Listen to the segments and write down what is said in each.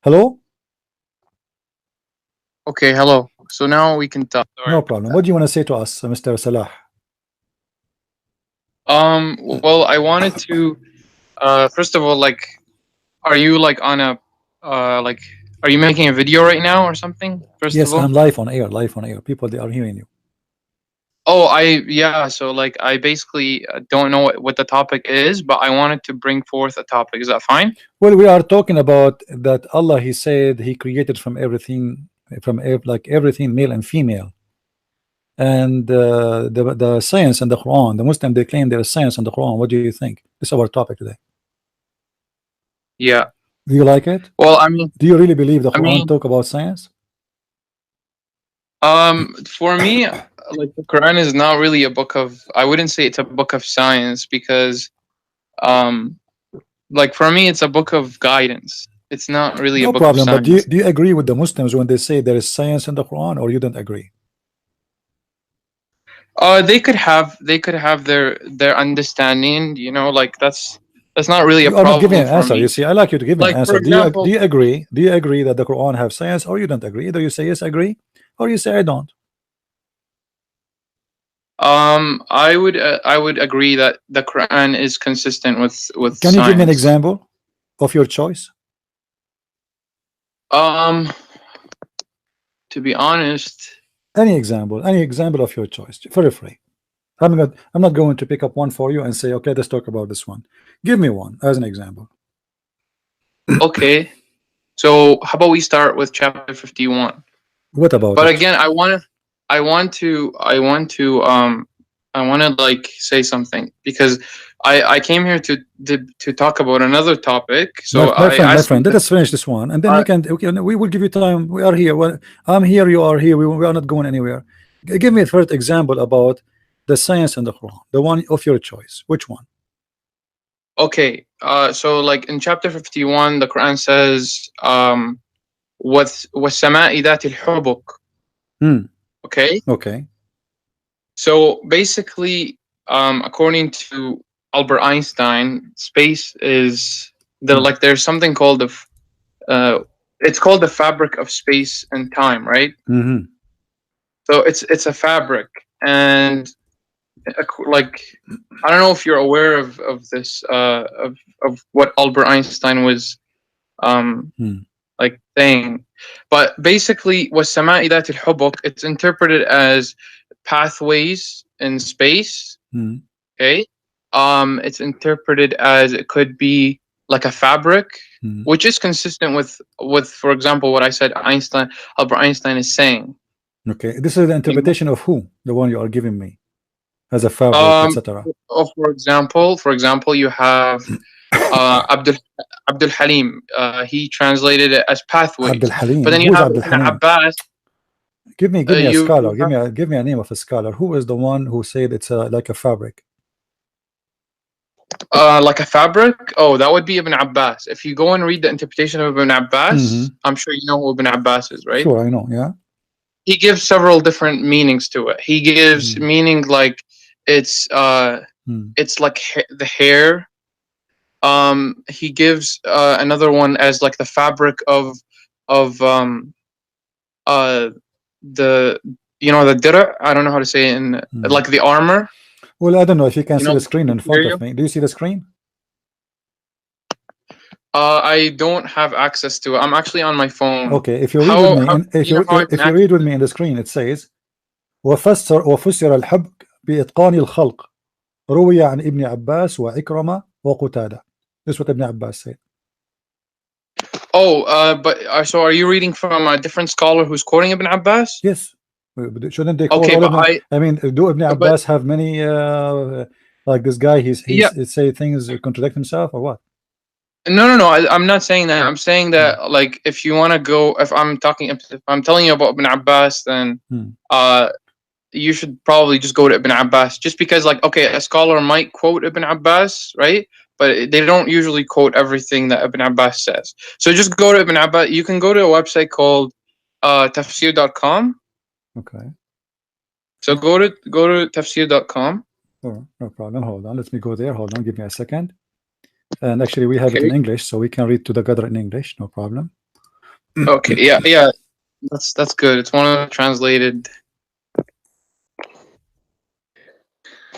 Hello? Okay, hello. So now we can talk. No problem. What do you want to say to us, Mr. Salah? Well, I wanted to, first of all, like, are you like on a, like, are you making a video right now or something? First of Yes, all. I'm live on air, live on air. People, they are hearing you. Oh, yeah. So like, I basically don't know what the topic is, but I wanted to bring forth a topic. Is that fine? Well, we are talking about that Allah, He said He created from everything, like everything, male and female. And the science and the Quran, the Muslim, they claim there is science in the Quran. What do you think? This is our topic today. Yeah. Do you like it? Well, I mean, Do you really believe the I Quran mean, talk about science? for me, like the Quran is not really a book of, I wouldn't say it's a book of science because, like for me, it's a book of guidance. It's not really a No book of problem. But science. do you agree with the Muslims when they say there is science in the Quran, or you don't agree? They could have their understanding, you know, like that's not really a You are not giving problem an for answer. You me. see, I like you to give me an Like for answer. Do example, you agree? Do you agree that the Quran have science, or you don't agree? Either you say yes, I agree, or you say I don't. I would agree that the Quran is consistent with Can you give me an science. example of your choice? Um, to be honest, Any example of your choice, for free. I'm not going to pick up one for you and say, okay, let's talk about this one. Give me one as an example. okay. So how about we start with chapter 51? What about But it? again, I want to like say something because I came here to talk about another topic. So My I friend, asked you let us finish this one, and then uh, we will give you time. We are here. Well, I'm here. You are here. We are not going anywhere. Give me a first example about the science and the Quran, the one of your choice. Which one? okay. So like in chapter 51, the Quran says وَالسَّمَاءِ ذَاتِ الْحُبُكِ. Okay. Okay. So basically, according to Albert Einstein, space is like there's something called it's called the fabric of space and time, right? So it's a fabric, and like I don't know if you're aware of this of what Albert Einstein was like saying, but basically وَالسَّمَاءِ ذَاتِ الْحُبُكِ, it's interpreted as pathways in space. Okay. It's interpreted as it could be like a fabric, which is consistent with for example what I said Albert Einstein is saying. Okay, this is the interpretation of who? The one you are giving me as a fabric, etc. For example, you have Abdul Halim. He translated it as pathways. Abdul Halim. But then you Who is have Abdul Ibn Halim? Abbas. Give me a You scholar. have, Give me a name of a scholar. Who is the one who said it's like a fabric? like a fabric. Oh, that would be Ibn Abbas. If you go and read the interpretation of Ibn Abbas, I'm sure you know who Ibn Abbas is, right? Sure, I know. Yeah. He gives several different meanings to it. He gives meaning like it's like the hair. He gives another one as like the fabric of the the dir'a. I don't know how to say it in like the armor. Well, I don't know if you can see the screen in front of me. Do you see the screen? I don't have access to it. I'm actually on my phone. Okay, if you read with me, if you read with me in the screen, it says وفسر الحبك بإتقان الخلق روي عن ابن عباس وعكرمة وقتادة. This is what Ibn Abbas said. Oh, but so are you reading from a different scholar who's quoting Ibn Abbas? Yes. Shouldn't they quote all of them? I mean, do Ibn Abbas have many like this guy? He's say things contradict himself or what? No. I'm not saying that. I'm saying that like if you want to go, if I'm telling you about Ibn Abbas, then you should probably just go to Ibn Abbas. Just because, like, okay, a scholar might quote Ibn Abbas, right? But they don't usually quote everything that Ibn Abbas says. So just go to Ibn Abbas. You can go to a website called tafsir.com. Okay. So go to tafsir.com. Oh, no problem. Hold on. Let me go there. Hold on. Give me a second. And actually, we have it in English, so we can read to the Qadr in English. No problem. Okay, yeah, that's good. It's one of the translated.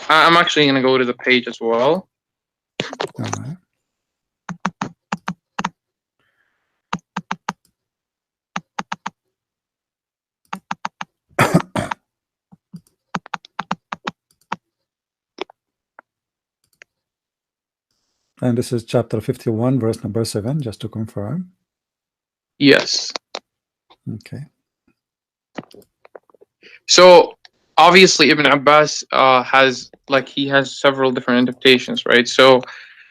I'm actually gonna go to the page as well. All right. And this is chapter 51, verse number 7, just to confirm. Yes. Okay. So obviously Ibn Abbas has several different interpretations, right? So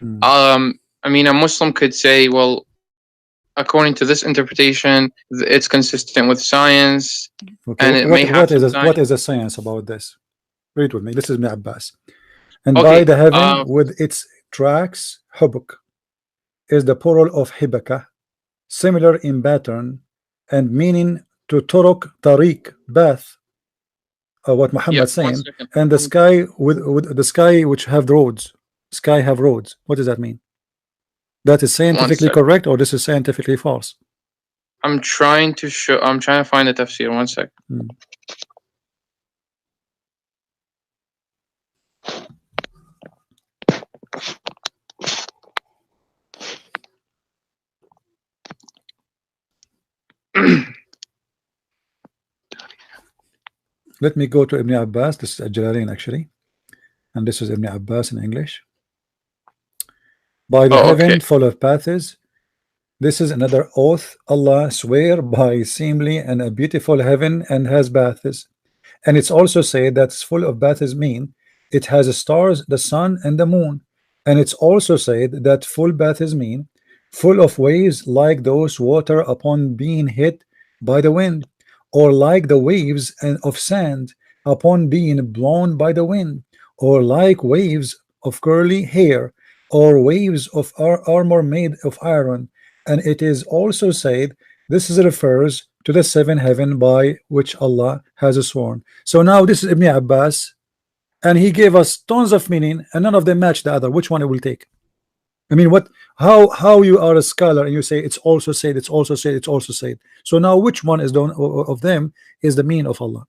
I mean, a Muslim could say, well, according to this interpretation, it's consistent with science, Okay. and it may have some what science. is the science about this? Read with me. This is Ibn Abbas. And by Okay. the heaven with its tracks, hubuk is the plural of hibaka, similar in pattern and meaning to turuk, tariq, path, what Muhammad Yeah, one saying, second. and the sky with the sky which have roads. Sky have roads. What does that mean? That is scientifically correct, or this is scientifically false? I'm trying to find the tafsir. One sec. Let me go to Ibn Abbas. This is Jalalain actually, and this is Ibn Abbas in English. By the heaven full of paths, this is another oath. Allah swear by seemly and a beautiful heaven and has baths. And it's also said that it's full of baths mean it has stars, the sun, and the moon. And it's also said that full baths mean full of waves like those water upon being hit by the wind, or like the waves of sand upon being blown by the wind, or like waves of curly hair, or waves of armor made of iron. And it is also said this refers to the seven heaven by which Allah has sworn. So now this is Ibn Abbas, and he gave us tons of meaning, and none of them match the other. Which one it will take? I mean, what? How you are a scholar and you say it's also said, it's also said, it's also said. So now, which one is of them is the mean of Allah?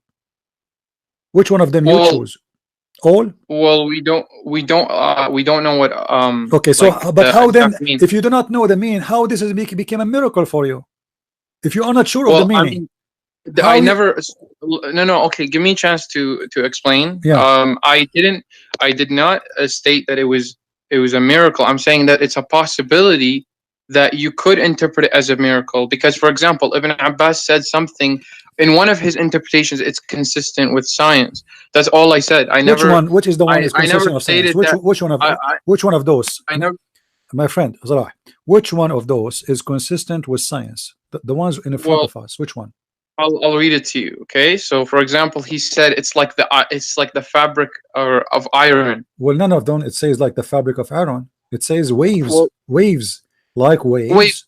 Which one of them you choose? All? Well, we don't know what Okay, so but how then? If you do not know the mean, how this is became a miracle for you? If you are not sure of the meaning, I never. No. Okay, give me a chance to explain. Yeah. I did not state that it was a miracle. I'm saying that it's a possibility that you could interpret it as a miracle, because, for example, Ibn Abbas said something in one of his interpretations. It's consistent with science. That's all I said. I never. Which one? Which is the one is consistent with science? Which one of those? I never. My friend, Salah, which one of those is consistent with science? The ones in front of us. Which one? I'll read it to you. Okay. So, for example, he said it's like the fabric of iron. Well, none of them. It says like the fabric of iron. It says waves. Waves, like waves.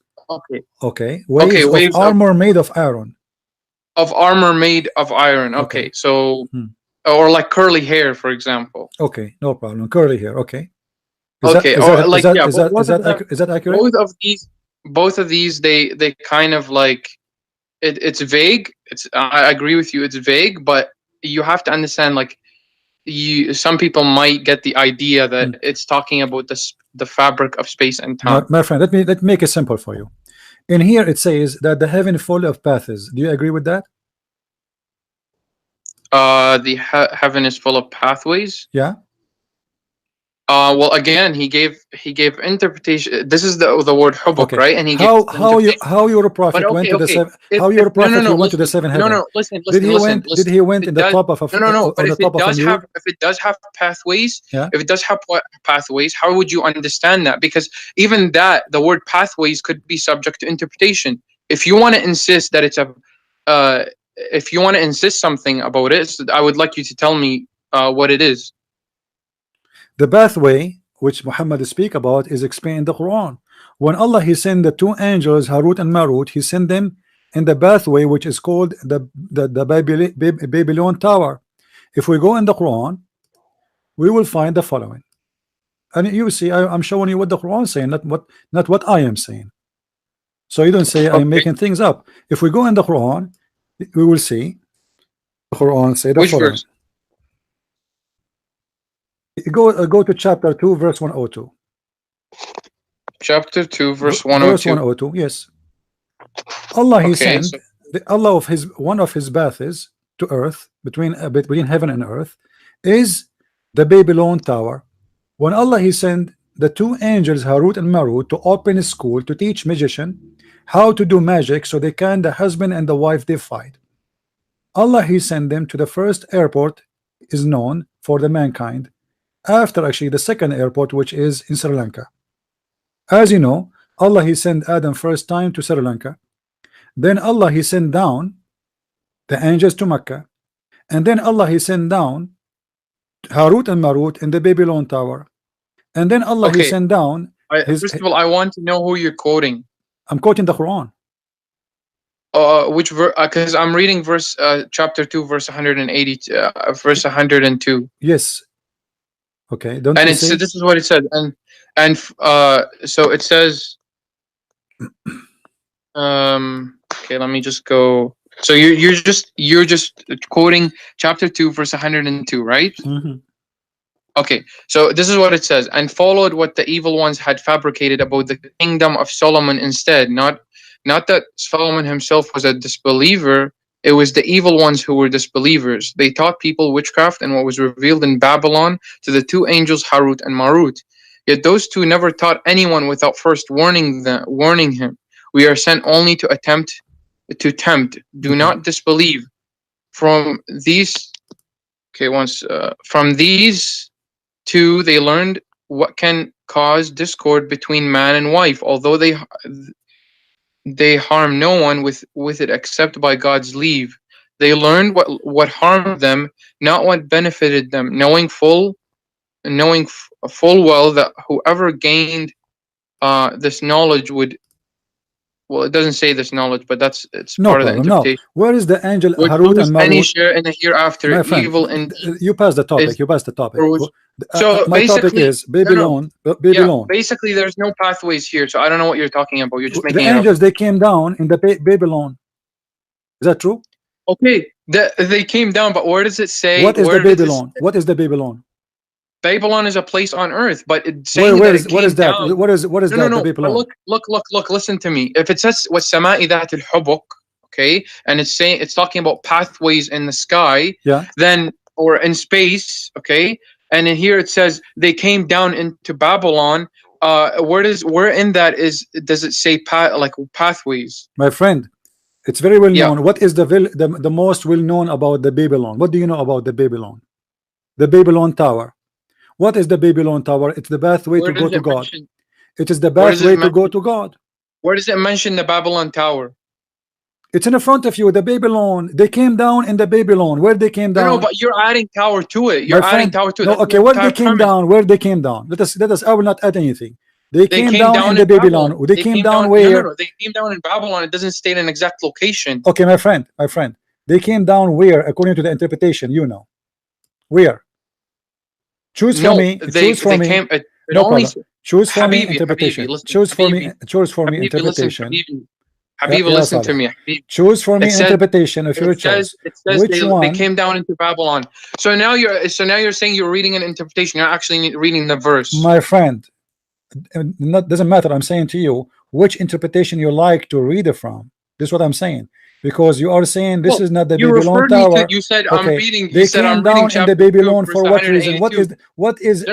Okay. Waves of armor made of iron. Of armor made of iron. Okay. So, or like curly hair, for example. Okay, no problem. Curly hair. Okay. Is that accurate? Both of these, they kind of like. It's vague. I agree with you. It's vague, but you have to understand. Like, some people might get the idea that it's talking about the fabric of space and time. My friend, let me make it simple for you. In here, it says that the heaven full of paths. Do you agree with that? The heaven is full of pathways. Yeah. Well, again, he gave interpretation. This is the word hubuk, right? And he how your prophet went to the seven? How your prophet went to the seven heavens? No, listen. Did he went in the top of a no? But if it does have pathways, if it does have pathways, how would you understand that? Because even that, the word pathways could be subject to interpretation. If you want to insist that it's if you want to insist something about it, I would like you to tell me what it is. The pathway which Muhammad speak about is explained in the Quran. When Allah he sent the two angels Harut and Marut, he sent them in the pathway which is called the Babylon Tower. If we go in the Quran, we will find the following. And you see, I'm showing you what the Quran is saying, not what I am saying. So you don't say I'm Okay. making things up. If we go in the Quran, we will see the Quran say the Which following. verse? Go to chapter 2 verse 102. Chapter 2, verse Verse 102. 102. Yes. Allah he Okay, sent so Allah of his one of his paths to earth between heaven and earth is the Babylon Tower. When Allah he sent the two angels Harut and Marut to open a school to teach magician how to do magic so they can the husband and the wife they fight. Allah he sent them to the first airport is known for the mankind after actually the second airport which is in Sri Lanka. As you know, Allah he sent Adam first time to Sri Lanka, then Allah he sent down the angels to Mecca, and then Allah he sent down Harut and Marut in the Babylon Tower, and then Allah he okay. sent down First of all, I want to know who you're quoting. I'm quoting the Quran. Which verse? Because I'm reading verse chapter 2, verse 180, verse 102. Yes. Okay. Don't And you it's see? this is what it says, and so it says, okay, let me just go. So you're just quoting chapter 2, verse 102, right? Mhm. Okay, so this is what it says, and followed what the evil ones had fabricated about the kingdom of Solomon instead. Not that Solomon himself was a disbeliever, it was the evil ones who were disbelievers. They taught people witchcraft and what was revealed in Babylon to the two angels Harut and Marut. Yet those two never taught anyone without first warning him. We are sent only to tempt. Do not disbelieve. From these from these two they learned what can cause discord between man and wife, although they harm no one with it except by God's leave. They learned what harmed them, not what benefited them, knowing full well that whoever gained this knowledge would, well, it doesn't say this knowledge, but it's No part of the problem. Now, interpretation, where is the angel would Harut lose and any Marut? share in the hereafter. My friend, Evil and you passed the topic. is You passed the topic. so My topic basically, is Babylon. yeah, Babylon. basically there's no pathways here, so I don't know what you're talking about. You're just The making it up. angels they came down in the Babylon. Is that true? Okay, they came down, but where does it say? What is the Babylon? What is the Babylon? Babylon is a place on earth, but it's saying what that is that? down. What is that? No. The Babylon. But look. Listen to me. If it says وَالسَّمَاءِ ذَاتِ الْحُبُكِ, okay, and it's talking about pathways in the sky, yeah, then or in space, okay, and in here it says they came down into Babylon. Where in that does it say pathways? My friend, it's very well known. What is the most well known about the Babylon? What do you know about the Babylon? The Babylon Tower. What is the Babylon Tower? It's the pathway to go to God. It is the pathway to go to God. Where does it mention the Babylon Tower? It's in front of you. The Babylon. They came down in the Babylon. Where they came down? No, but you're adding tower to it. You're adding tower to it. No, okay. Where they came down? Where they came down? Let us. I will not add anything. They came down in the Babylon. They came down where? No, they came down in Babylon. It doesn't state an exact location. Okay, my friend. They came down where, according to the interpretation, you know. Where? Choose for me. Choose for me. No problem. Choose for me interpretation. Choose for me interpretation. Habibi, listen to me. Choose for me interpretation of your choice. It says Which one? They came down into Babylon. So now you're saying you're reading an interpretation. You're actually reading the verse. My friend, it doesn't matter. I'm saying to you which interpretation you like to read it from. This is what I'm saying. Because you are saying this is not the Babylon Tower. You said okay. I'm reading. They came down in the Babylon for what reason? What is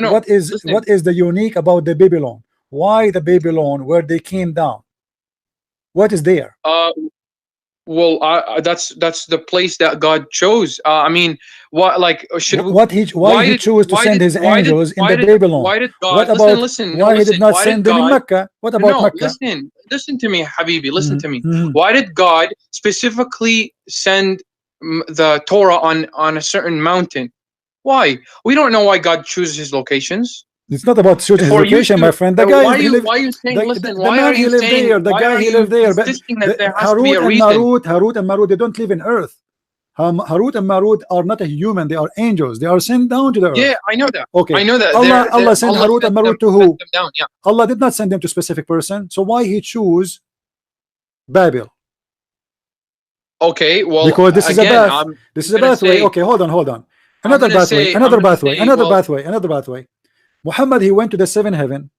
the unique about the Babylon? Why the Babylon where they came down? What is there? Well, that's the place that God chose. I mean, what like should why he chose to send his angels in the Babylon? Why did God? What about listen, why he did not send them in Mecca? What about Mecca? Listen to me, Habibi. Listen to me. Why did God specifically send the Torah on a certain mountain? Why? We don't know why God chooses his locations. It's not about choosing his location, my friend. The guy he lived there. The guy he lived there. Harut and Marut, they don't live in earth. Harut and Marut are not a human. They are angels. They are sent down to the earth. Yeah, I know that. Okay. I know that. Allah sent Harut and Marut to who? Allah did not send them to a specific person. So why he choose Babel. Okay, well, Because this is a again, path. This is a pathway. Okay, hold on. Another pathway. Another pathway. Another pathway. Another pathway. Muhammad, he went to the seventh heaven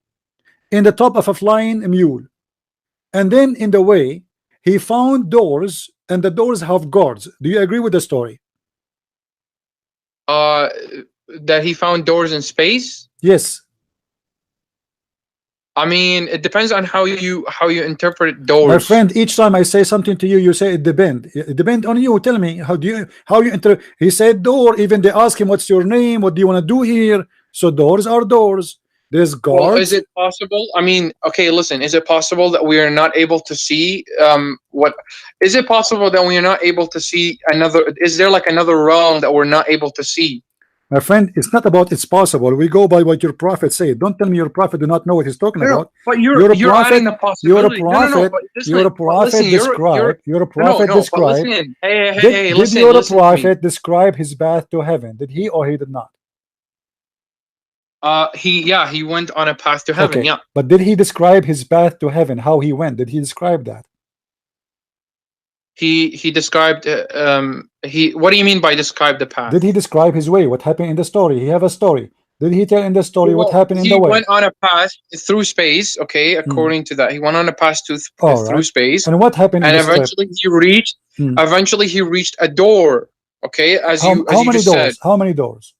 in the top of a flying mule, and then in the way he found doors, and the doors have guards. Do you agree with the story? That he found doors in space? Yes. I mean, it depends on how you interpret doors. My friend, each time I say something to you, you say it depends. It depends on you. Tell me, how you interpret? He said door. Even they ask him, what's your name? What do you want to do here? So doors are doors. There's guards. Well, is it possible? I mean, okay, listen. Is it possible that we are not able to see what? Is it possible that we are not able to see another? Is there like another realm that we're not able to see? My friend, it's not about it's possible. We go by what your prophet said. Don't tell me your prophet do not know what he's talking about. But you're adding the possibility. You're a prophet described. You're a prophet described. Hey, did your prophet describe his path to heaven? Did he or he did not? He went on a path to heaven. Okay. Yeah. But did he describe his path to heaven? How he went? Did he describe that? He described what do you mean by describe the path? Did he describe his way? What happened in the story? He have a story. Did he tell in the story what happened in the way? He went on a path through space. Okay, according to that, he went on a path through space. And what happened? And eventually he reached. Eventually he reached a door. Okay, how many doors? Said. How many doors?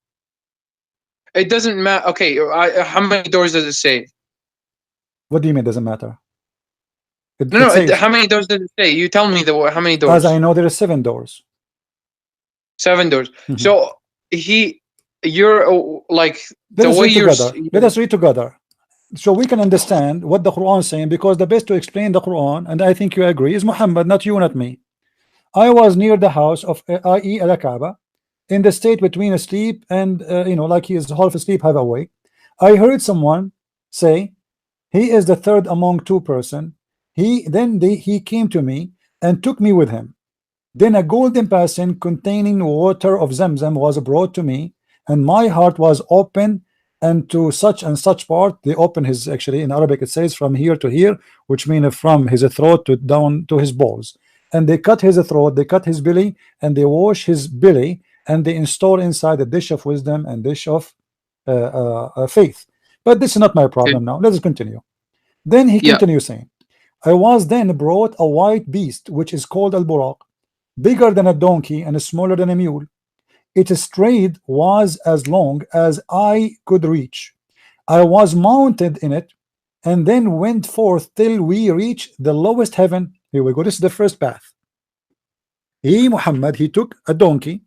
It doesn't matter. Okay, how many doors does it say? What do you mean? Doesn't matter. How many doors does it say? You tell me how many doors. As I know, there are 7 doors. 7 doors. So you're like let us read together so we can understand what the Quran is saying, because the best to explain the Quran, and I think you agree, is Muhammad, not you, not me. I was near the house of i.e. al-Kaaba, in the state between asleep and like he is half asleep, half awake. I heard someone say, he is the third among 2 persons. He came to me and took me with him. Then a golden basin containing water of Zamzam was brought to me, and my heart was open, and to such and such part. They open his, actually in Arabic it says from here to here, which means from his throat to down to his balls. And they cut his throat, they cut his belly, and they wash his belly, and they install inside a dish of wisdom and dish of faith. But this is not my problem now. Let's continue. Then he continues saying, I was then brought a white beast, which is called al-Buraq, bigger than a donkey and smaller than a mule. Its stride was as long as I could reach. I was mounted in it, and then went forth till we reached the lowest heaven. Here we go. This is the first path. Muhammad, he took a donkey,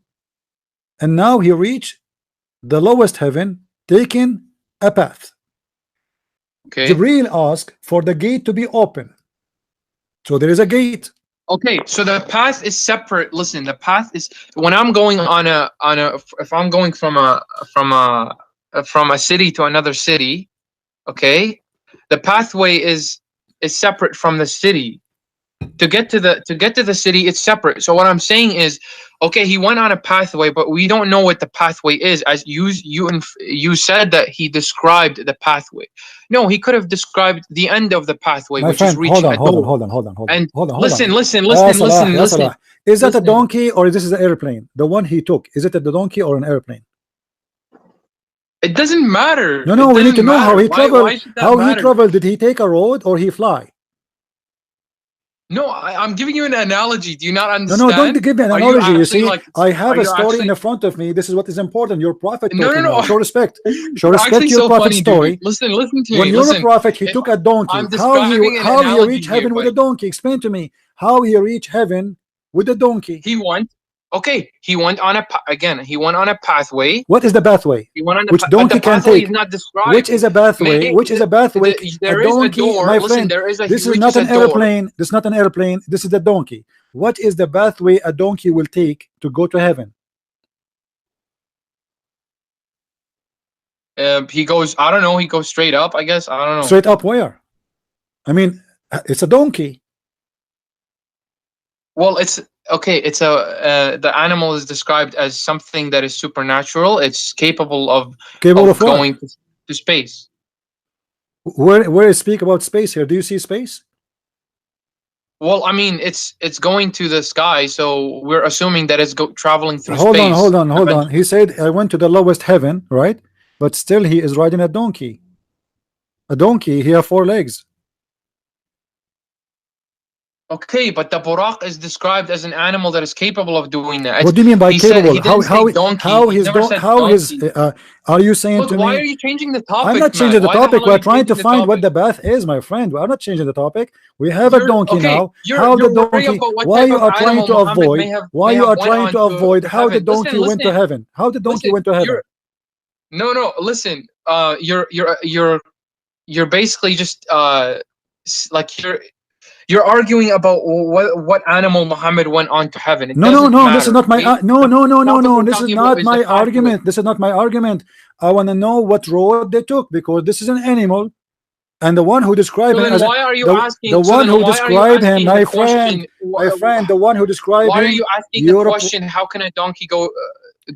and now he reached the lowest heaven, taking a path. Okay. Jibreel asked for the gate to be open. So there is a gate. Okay, so the path is separate. Listen, the path is when I'm going if I'm going from a city to another city, okay, the pathway is separate from the city. To get to the city, it's separate. So what I'm saying is, okay, he went on a pathway, but we don't know what the pathway is. As you said that he described the pathway. No, he could have described the end of the pathway, my which friend, is reaching a door. Hold on. Listen. Is that a donkey or is this an airplane? The one he took, is it a donkey or an airplane? It doesn't matter. No, we need to know how he traveled. How he traveled? Did he take a road or he fly? No, I'm giving you an analogy. Do you not understand? No, don't give me an analogy. You see, I have a story in front of me. This is what is important. Your prophet. No. Show respect. Show respect your prophet's story. Listen to me. When you're a prophet, he took a donkey. How he reached heaven with a donkey? Explain to me how he reached heaven with a donkey. He went on a pathway. What is the pathway? He went on which donkey can take? Not described. Which is a pathway? Which is a pathway? There a donkey, is a door. my Listen, friend. This is not an airplane. This is not an airplane. This is the donkey. What is the pathway a donkey will take to go to heaven? He goes. I don't know. He goes straight up. I guess. I don't know. Straight up where? I mean, it's a donkey. Well, it's okay. It's the animal is described as something that is supernatural. It's capable of going to space. Where is speak about space here? Do you see space? Well, I mean, it's going to the sky, so we're assuming that it's traveling through Hold on, space. hold on, hold on. He said, I went to the lowest heaven, right? But still he is riding a donkey. A donkey, he have 4 legs. Okay, but the Buraq is described as an animal that is capable of doing that. What do you mean by He said capable? he didn't say donkey. He never said donkey. Are you saying Look, to why are me? you changing the I'm topic, not man? changing the Why the hell topic. are We're you trying to changing the find what topic? the bath is, my friend. We're not changing the topic. We have a You're donkey okay. now. You're How the you're worried donkey? about what Why type you of are trying animal to Muhammad avoid? Why may you have are went trying on to avoid to how the heaven. donkey went to heaven? How the donkey went to heaven? No, listen. You're basically just like you're arguing about what animal Muhammad went on to heaven. It No, no, doesn't no. This is matter. not my. Okay? No, The no, no, no, topic no. we're This is talking about not is the my fact of it. argument. This is not my argument. I want to know what road they took, because this is an animal, and the one who described So him then as why are you the asking? So one then who why are you described him, asking the question? the one who described Why are him, you asking the Europe. question? How can a donkey go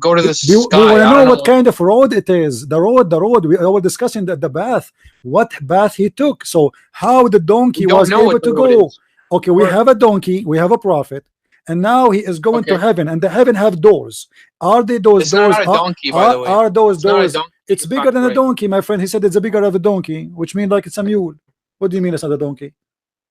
to the We sky? want to I know don't what know. kind of road it is. The road. We were discussing the bath. What bath he took. So how the donkey We don't was know able what the to road go. is. Okay, we have a donkey. We have a prophet. And now he is going to Okay, heaven, and the heaven have doors. Are they those it's doors? not a donkey, by the way. Are those It's not a doors? donkey. It's You bigger fact than a right. donkey, my friend. He said it's a bigger of a donkey, which means like it's a mule. What do you mean it's not a donkey?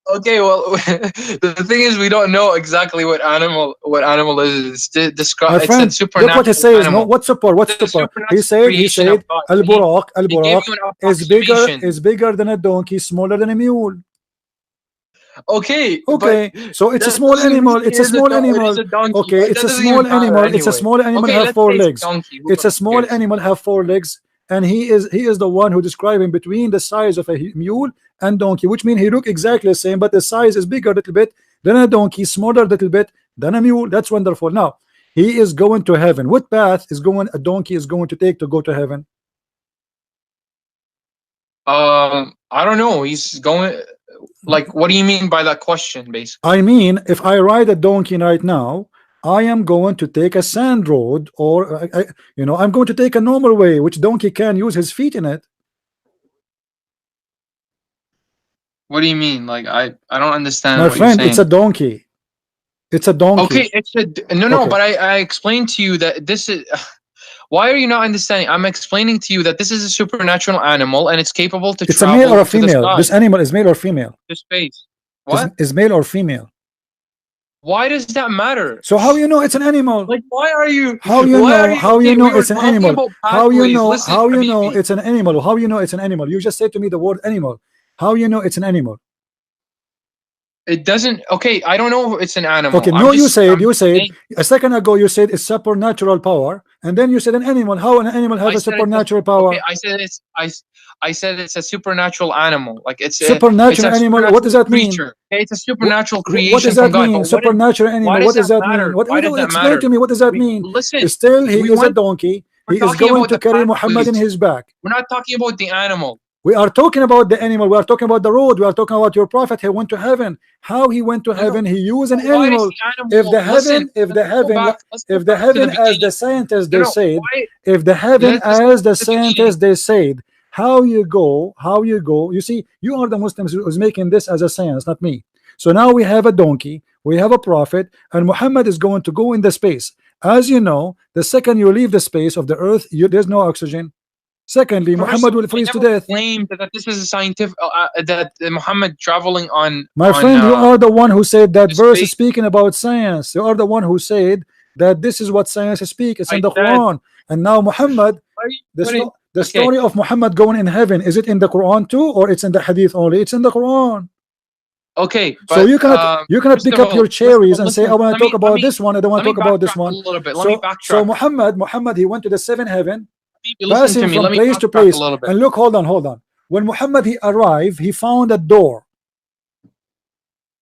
Okay, well, the thing is, we don't know exactly what animal is. My It's a friend, look what he supernatural says. No, animal. what's super? What's It's a super? supernatural He creation of said, God. Al Buraq, He gave you an approximation. is bigger than a donkey, smaller than a mule. Okay, but Okay, so it's a that small doesn't animal. mean It's a small it is animal. a donkey. Okay, it's That a doesn't even small matter animal. It's a anyway. small animal Okay, have let's four say it's a legs. donkey. Who It's a small cares? animal have 4 legs, and he is the one who describing between the size of a mule and donkey, which means he look exactly the same, but the size is bigger a little bit than a donkey, smaller a little bit than a mule. That's wonderful. Now he is going to heaven. What path is going a donkey is going to take to go to heaven? I don't know. He's going. Like, what do you mean by that question, basically? I mean, if I ride a donkey right now, I am going to take a sand road, or I'm going to take a normal way, which donkey can use his feet in it. What do you mean? Like, I don't understand My what you're friend, it's a saying. donkey. It's a donkey. Okay, no, Okay. but I explained to you that this is. Why are you not understanding? I'm explaining to you that this is a supernatural animal and it's capable to It's a male or a travel to the female. sky, This animal is male or female? to space. What? Is male or female? Why does that matter? So how you know it's an animal? Like, why are you? How you Why are know? you? How you Okay, know we were it's an talking animal? about How you pathways. know? Listen, How you know Habibi. it's an animal? How you know it's an animal? You just said to me the word animal. How you know it's an animal? It doesn't. Okay, I don't know if it's an animal. Okay, no, you said a second ago you said it's supernatural power, and then you said an animal. How an animal have I a said it's a, supernatural okay. power? I said it's a supernatural animal. Like it's a Supernatural animal. What does supernatural that mean? creature. Okay, it's a supernatural What does creation from that God. mean? But Supernatural why animal. does What does that that matter? mean? What? Why does that Explain matter? to me. What does that mean? Listen. Still, he We is a went. donkey. We're He is talking going about to the carry Muhammad in pathways. his back. We're not talking about the animal. We are talking about the animal. We are talking about the road. We are talking about your prophet. He went to heaven. How he went to No. heaven? He used an Why does animal. the If animal the listen? heaven, if the Let's go heaven, back. Let's go if the back to the heaven, as the beginning. scientists No, they said, why? if the heaven, Let's go as to the the beginning. scientists they said, how you go. You see, you are the Muslims who's making this as a science, not me. So now we have a donkey, we have a prophet, and Muhammad is going to go in the space. As you know, the second you leave the space of the earth, there's no oxygen. Secondly, First Muhammad of all, will I freeze to never death. claimed that this is a scientific that Muhammad traveling on My friend, you are the one who said that the verse is space. speaking about science. You are the one who said that this is what science speaks. It's in I the said, Quran. And now Muhammad, why are you the, putting? sto the Okay, story of Muhammad going in heaven, is it in the Quran too, or it's in the Hadith only? It's in the Quran. okay, So but you cannot first pick of up all, your cherries and say, listen. I want to talk about this one, I don't want Let to me talk about this backtrack a one. little bit. Let me So backtrack. Muhammad, he went to the seventh heaven, Listen to passing me. from Let me place to backtrack a place. little bit. And look, hold on. When Muhammad he arrived, he found a door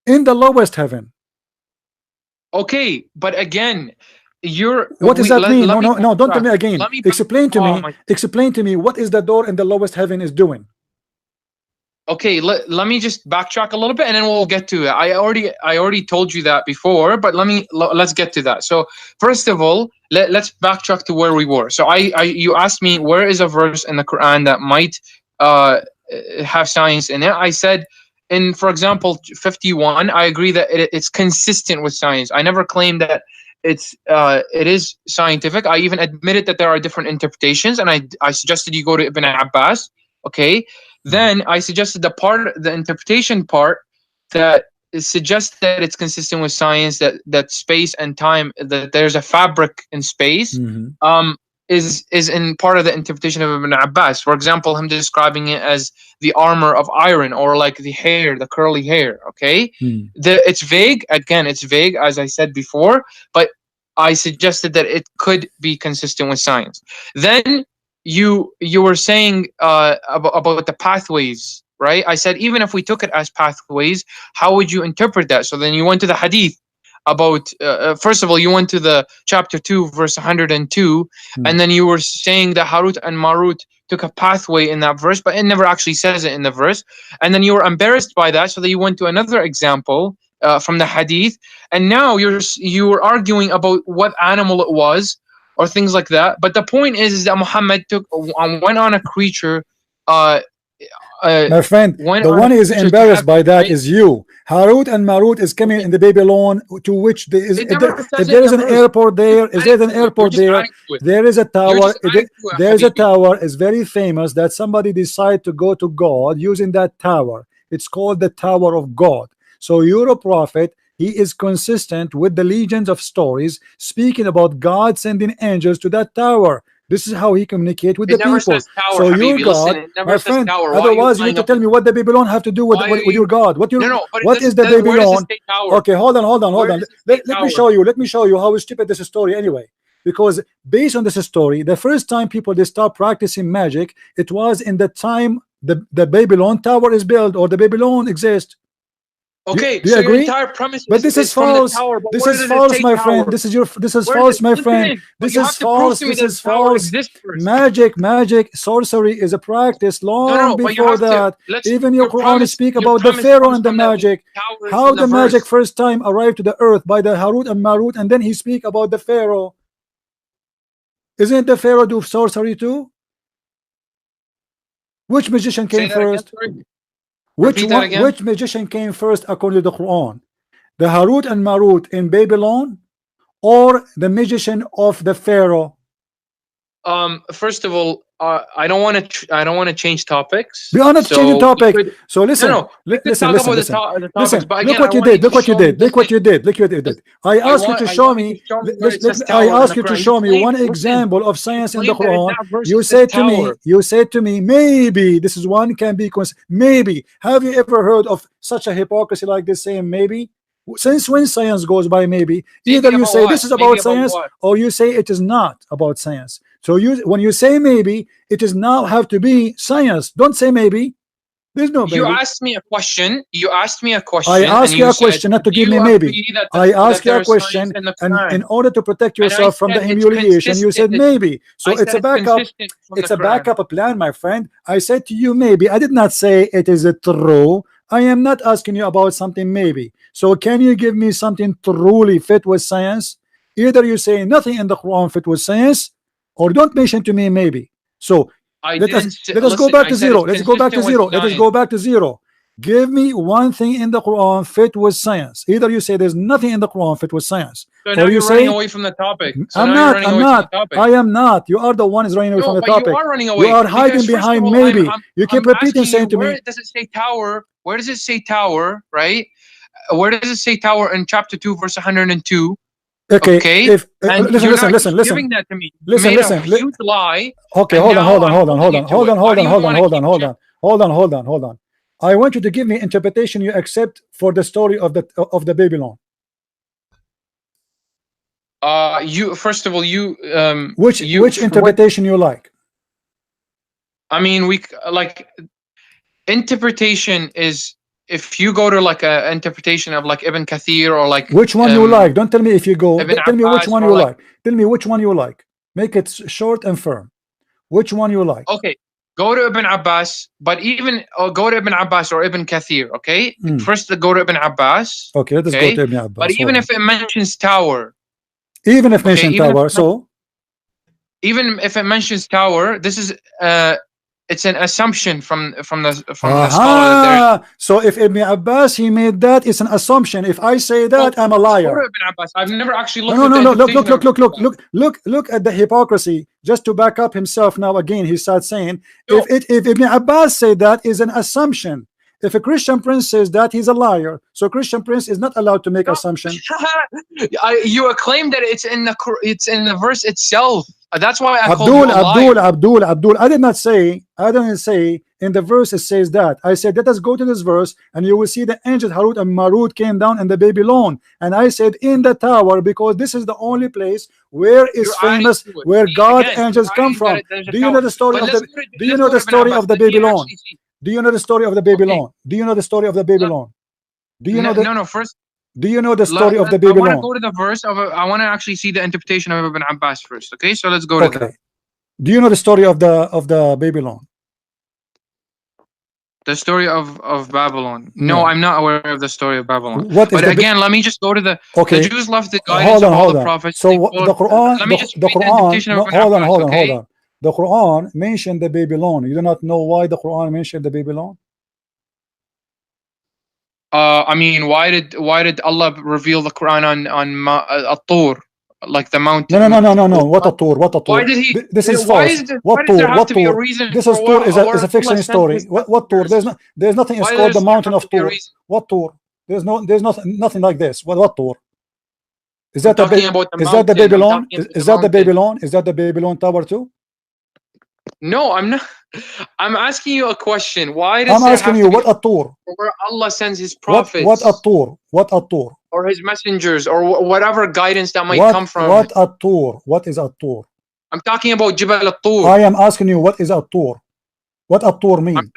in the lowest heaven. Okay, but again, What does that mean? let me No, don't tell backtrack. me again. Let me back, Explain to oh me. my. Explain to me what is the door in the lowest heaven is doing. Okay, let me just backtrack a little bit and then we'll get to it. I already told you that before, but let's get to that. So first of all, let's backtrack to where we were. So you asked me where is a verse in the Quran that might have science in it. I said in, for example, 51, I agree that it's consistent with science. I never claimed that it is scientific. I even admitted that there are different interpretations, and I suggested you go to Ibn Abbas. Okay, then I suggested the interpretation part that suggests that it's consistent with science, that space and time, that there's a fabric in space, is in part of the interpretation of Ibn Abbas. For example, him describing it as the armor of iron, or like the hair, the curly hair. Okay, it's vague. Again, it's vague, as I said before, but I suggested that it could be consistent with science. Then you were saying about the pathways, right? I said, even if we took it as pathways, how would you interpret that? So then you went to the hadith about, first of all, you went to the chapter 2, verse 102, and then you were saying that Harut and Marut took a pathway in that verse, but it never actually says it in the verse. And then you were embarrassed by that, so that you went to another example from the hadith, and now you were arguing about what animal it was, or things like that. But the point is that Muhammad went on a creature. My friend, the one is embarrassed by that is you. Harut and Marut is coming in the Babylon, to which there is, if there is an airport there, is there an airport there? There is a tower. There is a tower. It's very famous that somebody decided to go to God using that tower. It's called the Tower of God. So you're a prophet. He is consistent with the legions of stories speaking about God sending angels to that tower. This is how he communicates with the people. Tower, so Habibi, your God, my friend, otherwise you need to tell me what the Babylon have to do with your God. What is the Babylon? Okay, hold on. Let me show you. Let me show you how stupid this story anyway. Because based on this story, the first time people they start practicing magic, it was in the time the Babylon tower is built, or the Babylon exists. Okay, do you so agree? Your entire premise but this is false. This is false, my friend. This is false, my friend. This is false. This is false. Magic, sorcery is a practice long before that. Even your Quran speak about the Pharaoh and the magic. How the magic first time arrived to the earth by the Harut and Marut, and then he speak about the Pharaoh. Isn't the Pharaoh do sorcery too? Which magician came first? Which magician came first according to the Quran? The Harut and Marut in Babylon, or the magician of the Pharaoh? First of all, I don't want to change topics. We are not changing topic. So listen. Listen. Look what you did. I asked you to show me. I asked you to show me one example of science in the Quran. You said to me, maybe this is one can be maybe. Have you ever heard of such a hypocrisy like this, saying maybe? Since when science goes by maybe? Either you say this is about science, or you say it is not about science. So when you say maybe, it is now have to be science. Don't say maybe. There's no maybe. You asked me a question. I asked you a question, not to give me maybe. I asked you a question, and in order to protect yourself from the humiliation, you said maybe. So it's a backup. It's a backup plan, my friend. I said to you maybe. I did not say it is true. I am not asking you about something maybe. So can you give me something truly fit with science? Either you say nothing in the Quran fit with science, or don't mention to me maybe. So let us go back to zero. Let's go back to zero. Give me one thing in the Quran fit with science. Either you say there's nothing in the Quran fit with science, so now you're running away from the topic. I'm not. I am not. You are the one is running away from the topic. You are running away. You are hiding behind all, maybe. You keep repeating, saying to me. Where does it say tower? Where does it say tower? Right? Where does it say tower in chapter 2, verse 102? Okay. If listen. Giving that to me. Listen. Huge lie. Okay, hold on. I want you to give me interpretation you accept for the story of the Babylon. You first of all, which interpretation you like? I mean, interpretation is, if you go to like a interpretation of like Ibn Kathir, or like which one you like. Don't tell me if you go. Tell me which one you like. Tell me which one you like. Make it short and firm. Which one you like? Okay, go to Ibn Abbas, but even go to Ibn Abbas or Ibn Kathir. Okay, first go to Ibn Abbas. Okay, let's go to Ibn Abbas. But even if it mentions tower, even if it mentions tower, this is it's an assumption from the scholar that there. So if Ibn Abbas he made that, it's an assumption. If I say that, I'm a liar. Ibn Abbas. I've never actually looked No, at no, the no, look, interpretation of look at the hypocrisy. Just to back up himself now again, he starts saying, No. if Ibn Abbas said that is an assumption. If a Christian prince says that, he's a liar. So Christian prince is not allowed to make assumption. You claim that it's in the verse itself. That's why I called you a liar. Abdul. I didn't say in the verse it says that. I said, let us go to this verse and you will see the angels Harut and Marut came down in the Babylon. And I said in the tower, because this is the only place where is famous, where God angels come from. Do you know the story of the Do you know the story of the Babylon? Do you know the story of the Babylon? Do you know the story of the Babylon? Do you know the no first? Do you know the story of the Babylon? I want to go to the verse of I want to actually see the interpretation of Ibn Abbas first. Okay, so let's go to that. Do you know the story of the Babylon? The story of Babylon. No, I'm not aware of the story of Babylon. What is but again, let me just go to the the Jews left the guidance hold on, of all the prophets. So the Quran, the Quran, hold on. The Quran mentioned the Babylon. You do not know why the Quran mentioned the Babylon? I mean, why did Allah reveal the Quran on At-Tur, like the mountain? No. What At-Tur? What At-Tur? Why did he? This is false. What Tur? What Tur? This is Tur is a fiction story. What Tur? There's nothing. It's called the mountain of Tur. What Tur? There's nothing like this. What Tur? Is that the Babylon? Is that the Babylon? Is that the Babylon Tower too? No, I'm not. I'm asking you a question. Why does I'm asking you what At-Tur? Where Allah sends His prophets? What At-Tur? What At-Tur? Or His messengers, or whatever guidance that might come from. What At-Tur? What is At-Tur? I'm talking about Jabal At-Tur. I am asking you what is At-Tur? What At-Tur mean?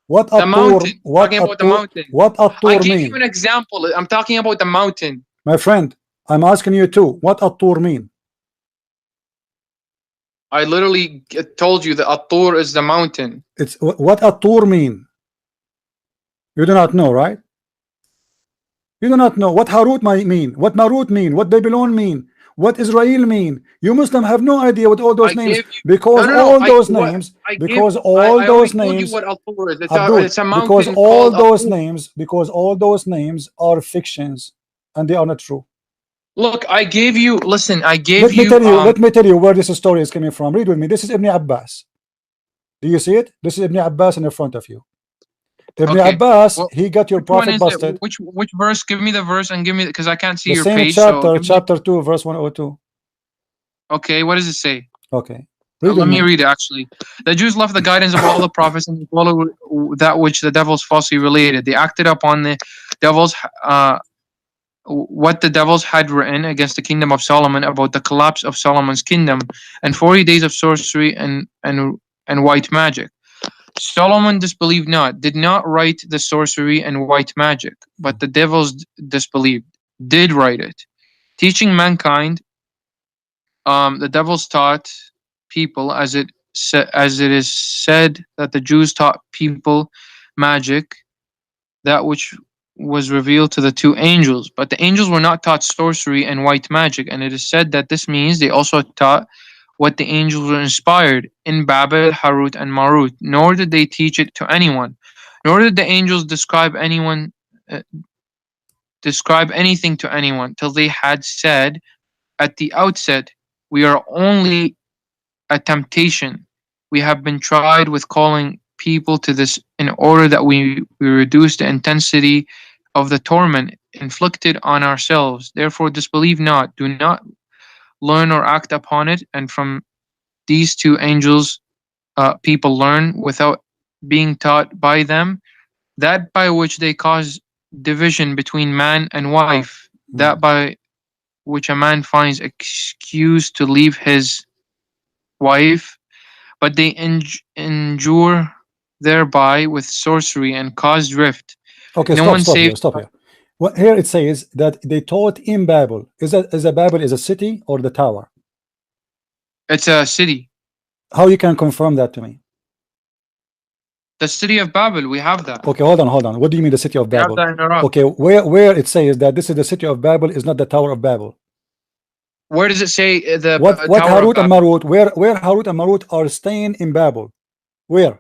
What At-Tur? What At-Tur? What At-Tur mean? I gave you an example. I'm talking about the mountain. My friend, I'm asking you too. What At-Tur mean? I literally told you that At-Tur is the mountain. It's what At-Tur mean? You do not know, right? You do not know what Harut might mean, what Marut mean, what Babylon mean, what Israel mean. You Muslim have no idea what all those names, because all those names, because all those names, because all those names are fictions and they are not true. Look, I gave you. Listen, I gave Let me tell you where this story is coming from. Read with me. This is Ibn Abbas. Do you see it? This is Ibn Abbas in the front of you. Ibn Abbas, he got your prophet busted. Which verse? Give me the verse and give me, because I can't see the your same page. Chapter, chapter 2, verse 102. Okay, what does it say? Okay. Let me read it. Actually, the Jews left the guidance of all the prophets and followed that which the devils falsely related. They acted upon the devils. What the devils had written against the kingdom of Solomon about the collapse of Solomon's kingdom and 40 days of sorcery and white magic. Solomon disbelieved not, did not write the sorcery and white magic, but the devils disbelieved, did write it, teaching mankind. The devils taught people, as it is said that the Jews taught people magic, that which was revealed to the two angels, but the angels were not taught sorcery and white magic, and it is said that this means they also taught what the angels were inspired in Babel, Harut and Marut, nor did they teach it to anyone, nor did the angels describe anything to anyone, till they had said at the outset, we are only a temptation. We have been tried with calling people to this in order that we reduce the intensity of the torment inflicted on ourselves. Therefore disbelieve not, do not learn or act upon it, and from these two angels people learn without being taught by them, that by which they cause division between man and wife, that by which a man finds excuse to leave his wife, but they injure thereby with sorcery and cause drift. Okay, stop here. Well, here it says that they taught in Babel. Is a Babel is a city or the tower? It's a city. How you can confirm that to me? The city of Babel, we have that. Okay, hold on. What do you mean the city of Babel? Okay, where it says that this is the city of Babel is not the Tower of Babel. Where does it say the what Harut and Marut? Where Harut and Marut are staying in Babel? Where?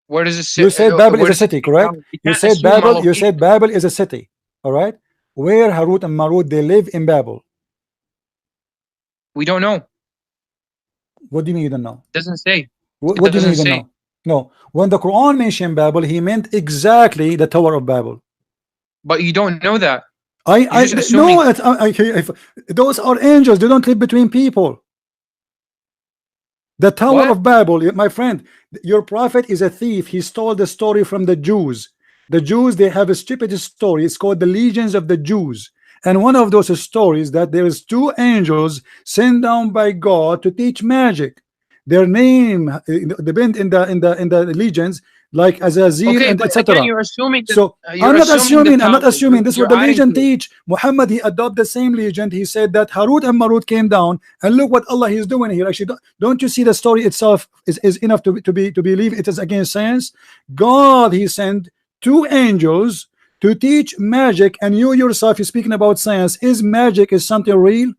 Where does it say? You said Babel is a Where does it city, say correct? Babel? We You can't said assume Babel. a You said location. Babel is a city. All right. Where Harut and Marut they live in Babel? We don't know. What do you mean you don't know? Doesn't say. What, It what do you mean doesn't you don't say. know? No. When the Quran mentioned Babel, he meant exactly the Tower of Babel. But you don't know that. I You're just no. assuming. Those are angels. They don't live between people. The Tower What? of Babel, my friend, your prophet is a thief. He stole the story from the Jews. The Jews, they have a stupid story. It's called the Legions of the Jews. And one of those stories that there is two angels sent down by God to teach magic. Their name depend in the legions, like Azazil Okay, and but again, etc. you're assuming that So I'm not the assuming. I'm not tower. assuming. This is what You're the adding legend to it. teach. Muhammad, he adopted the same legend. He said that Harut and Marut came down, and look what Allah is doing here. Actually, don't you see the story itself is enough to believe it is against science? God, he sent two angels to teach magic, and you yourself is speaking about science. Is magic is something real?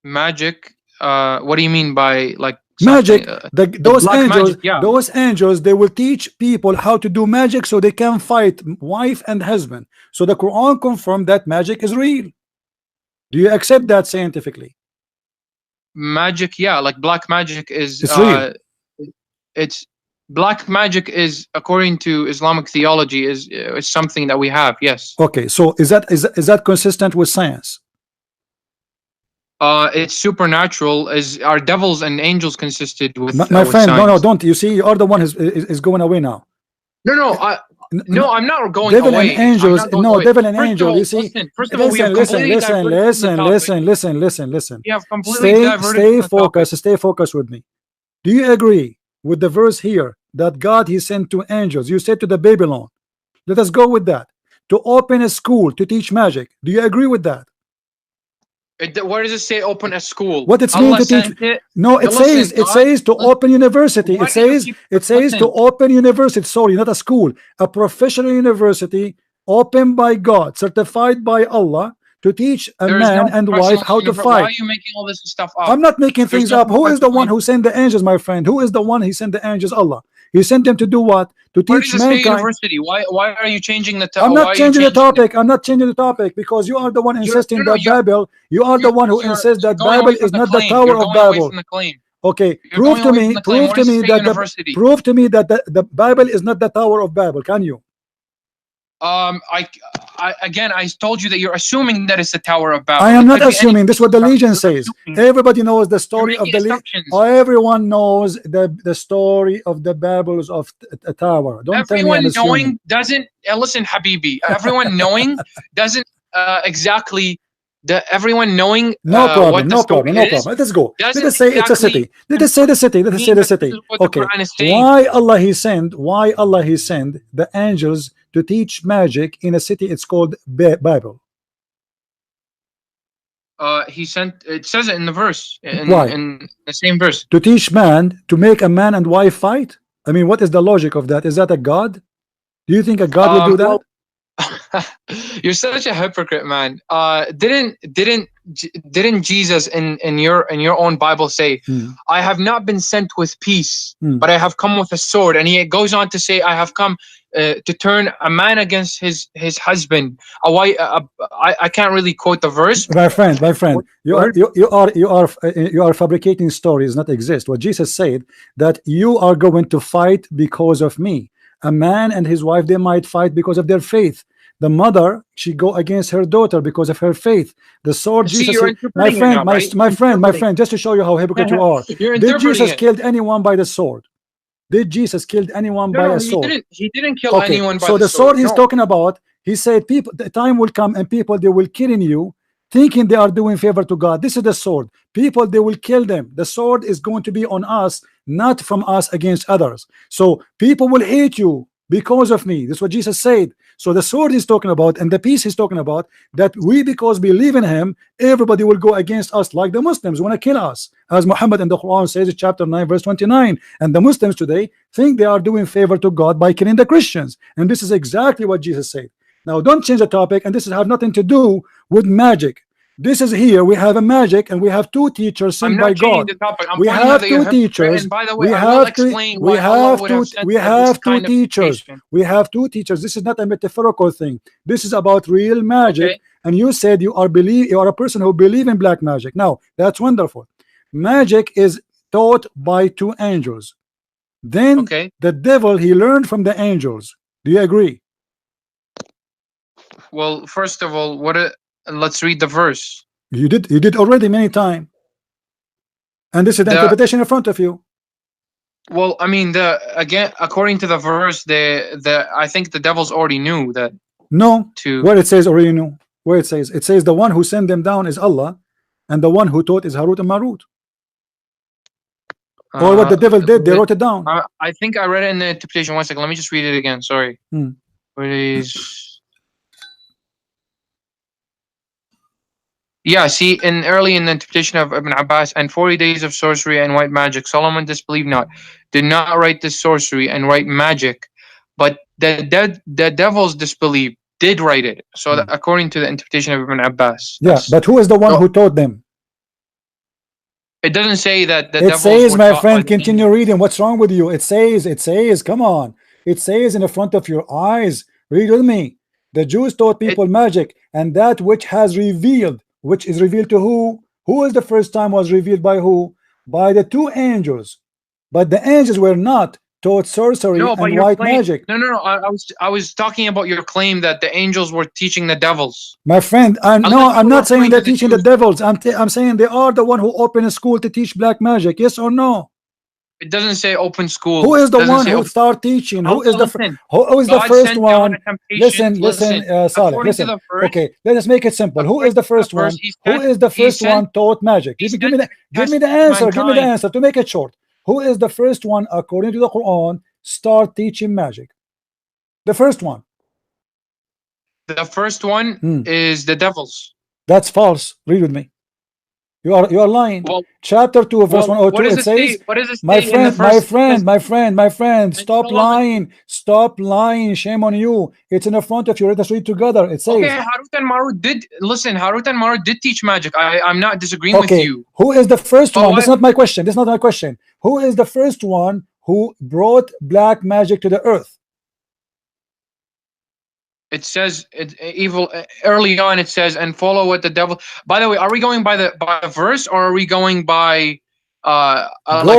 Magic. What do you mean by like Magic, something? those Black angels, magic, yeah. they will teach people how to do magic so they can fight wife and husband. So the Quran confirmed that magic is real. Do you accept that scientifically? Magic, yeah. Like black magic is It's real. it's black magic is, according to Islamic theology, is something that we have. Yes. Okay, so is that consistent with science? It's supernatural. As our devils and angels consisted My, with my friend, no, science. don't. You see, you are the one is going away now. No, I'm not going Devil away. and angels, away. devil and First of angel. all, You see, first of all, we have completely diverted from the topic. listen. We have completely diverted from the topic. Stay focused with me. Do you agree with the verse here that God he sent two angels? You said to the Babylon. Let us go with that. To open a school to teach magic. Do you agree with that? Where does it say open a school? What it's mean to teach? No, it says to open university. It says to open university. Sorry, not a school, a professional university opened by God, certified by Allah, to teach a man and wife how to fight. Why are you making all this stuff up? I'm not making things up. Who is the one who sent the angels, my friend? Who is the one he sent the angels? Allah. He sent them to do what? To teach mankind. University. Why are you changing the topic? I'm not changing the topic. I'm not changing the topic because you are the one insisting that Babel. You are the one who insists that Babel is not the Tower of Babel. Okay, prove to me that the Bible is not the Tower of Babel. Can you? Again, I told you that you're assuming that it's the Tower of Babel. I am not assuming. This is what the legend says. Everybody knows the story of the everyone knows the story of the Babels of a tower. Don't tell me I'm assuming. Everyone knowing doesn't listen, Habibi. Everyone knowing doesn't exactly. Everyone knowing no problem. Let's go. Let us say it's a city. Let us say the city. Okay. Why Allah he sent the angels to teach magic in a city? It's called Babel. He sent. It says it in the verse. Why? In the same verse. To teach man to make a man and wife fight. I mean, what is the logic of that? Is that a God? Do you think a God will do that? You're such a hypocrite, man. Didn't Jesus in your own Bible say, I have not been sent with peace, but I have come with a sword? And he goes on to say, I have come to turn a man against his husband. I can't really quote the verse. My friend, you are fabricating stories not exist. What Jesus said, that you are going to fight because of me. A man and his wife, they might fight because of their faith. The mother, she go against her daughter because of her faith. The sword, Jesus said, my friend, just to show you how hypocrite you are. Did Jesus kill anyone by the sword? Did Jesus kill anyone by a sword? He didn't kill anyone by so the sword he's talking about, he said, people, the time will come and people, they will kill you, thinking they are doing favor to God. This is the sword. People, they will kill them. The sword is going to be on us, not from us against others. So people will hate you because of me. That's what Jesus said. So the sword he's talking about and the peace he's talking about, that we, because we believe in him, everybody will go against us, like the Muslims want to kill us, as Muhammad in the Quran says in chapter 9 verse 29. And the Muslims today think they are doing favor to God by killing the Christians, and this is exactly what Jesus said. Now don't change the topic, and this has nothing to do with magic. This is here. We have a magic, and we have two teachers I'm sent not by changing God. the topic. I'm We pointing out have that you two have hypocrite, teachers. and by the way, We I will have to. explain We why Allah have would to. have said We that this have two kind of teachers. creation. We have two teachers. This is not a metaphorical thing. This is about real magic. Okay. And you said you are a person who believe in black magic. Now that's wonderful. Magic is taught by two angels. Then Okay. the devil, he learned from the angels. Do you agree? Well, first of all, let's read the verse. You did already many times. And this is the The interpretation in front of you. Well, I mean, again, according to the verse, I think the devils already knew that No, to. where it says already knew. Where it says the one who sent them down is Allah, and the one who taught is Harut and Marut. Or what the devil did, they wrote it down. I think I read it in the interpretation. 1 second, let me just read it again. Sorry. Please. Yeah, see, early in the interpretation of Ibn Abbas, and 40 days of sorcery and white magic, Solomon disbelieved not, did not write this sorcery and write magic, but the devils disbelieved, did write it. So according to the interpretation of Ibn Abbas. Yeah, but who is the one who taught them? It doesn't say that the it devils says, were my taught friend, by continue reading. What's wrong with you? It says, come on. It says in the front of your eyes. Read with me. The Jews taught people magic, and that which has revealed, which is revealed to who? Who is the first time was revealed by who? By the two angels. But the angels were not taught sorcery and white magic. No. I was talking about your claim that the angels were teaching the devils. My friend, I'm not saying they're teaching the devils. I'm saying they are the one who opened a school to teach black magic. Yes or no? It doesn't say open school. Who is the one who start teaching? Who is the first one? Listen, Saleh, listen. Okay, let us make it simple. Who is the first one? Who is the first one taught magic? Give me the answer. Give me the answer to make it short. Who is the first one, according to the Quran, start teaching magic? The first one. The first one is the devils. That's false. Read with me. You are lying. Well, chapter 2 verse 102 it says, my friend, stop lying, shame on you. It's in the front of you. Let us read together. It says, okay, Harut and Marut did teach magic. I'm not disagreeing with you. Who is the first one? That's not my question. Who is the first one who brought black magic to the earth? It says evil early on. It says, and follow what the devil. By the way, are we going by the verse, or are we going by go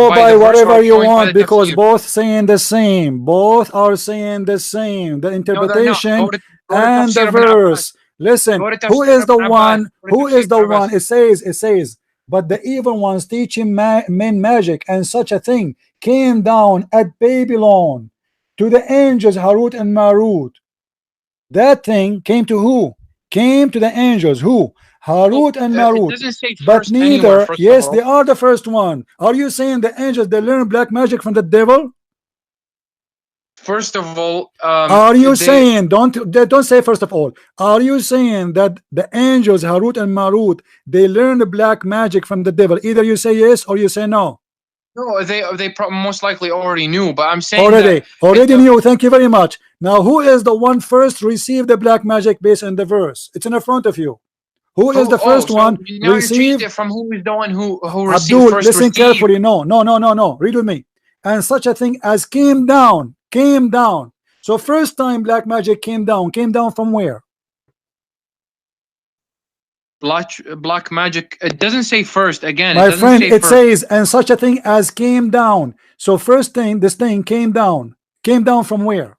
by whatever you want, because both saying the same. Both are saying the same. The interpretation and the verse. Listen, who is the one? Who is the one? It says, but the evil ones teaching men magic, and such a thing came down at Babylon to the angels Harut and Marut. That thing came to who? Came to the angels. Who? Harut and Marut. But neither. Yes, they are the first one. Are you saying the angels, they learn black magic from the devil? First of all, are you saying, don't say first of all, are you saying that the angels Harut and Marut, they learn the black magic from the devil? Either you say yes or you say no. No, they most likely already knew, but I'm saying already knew. Thank you very much. Now, who is the one first received the black magic based on the verse? It's in the front of you. Who is the first one received? From who is the one who received Abdul, first? Listen carefully. No. Read with me. And such a thing as came down. So first time black magic came down from where? Black magic. It doesn't say first. Again, my friend, it says, and such a thing as came down. So first thing, this thing came down from where?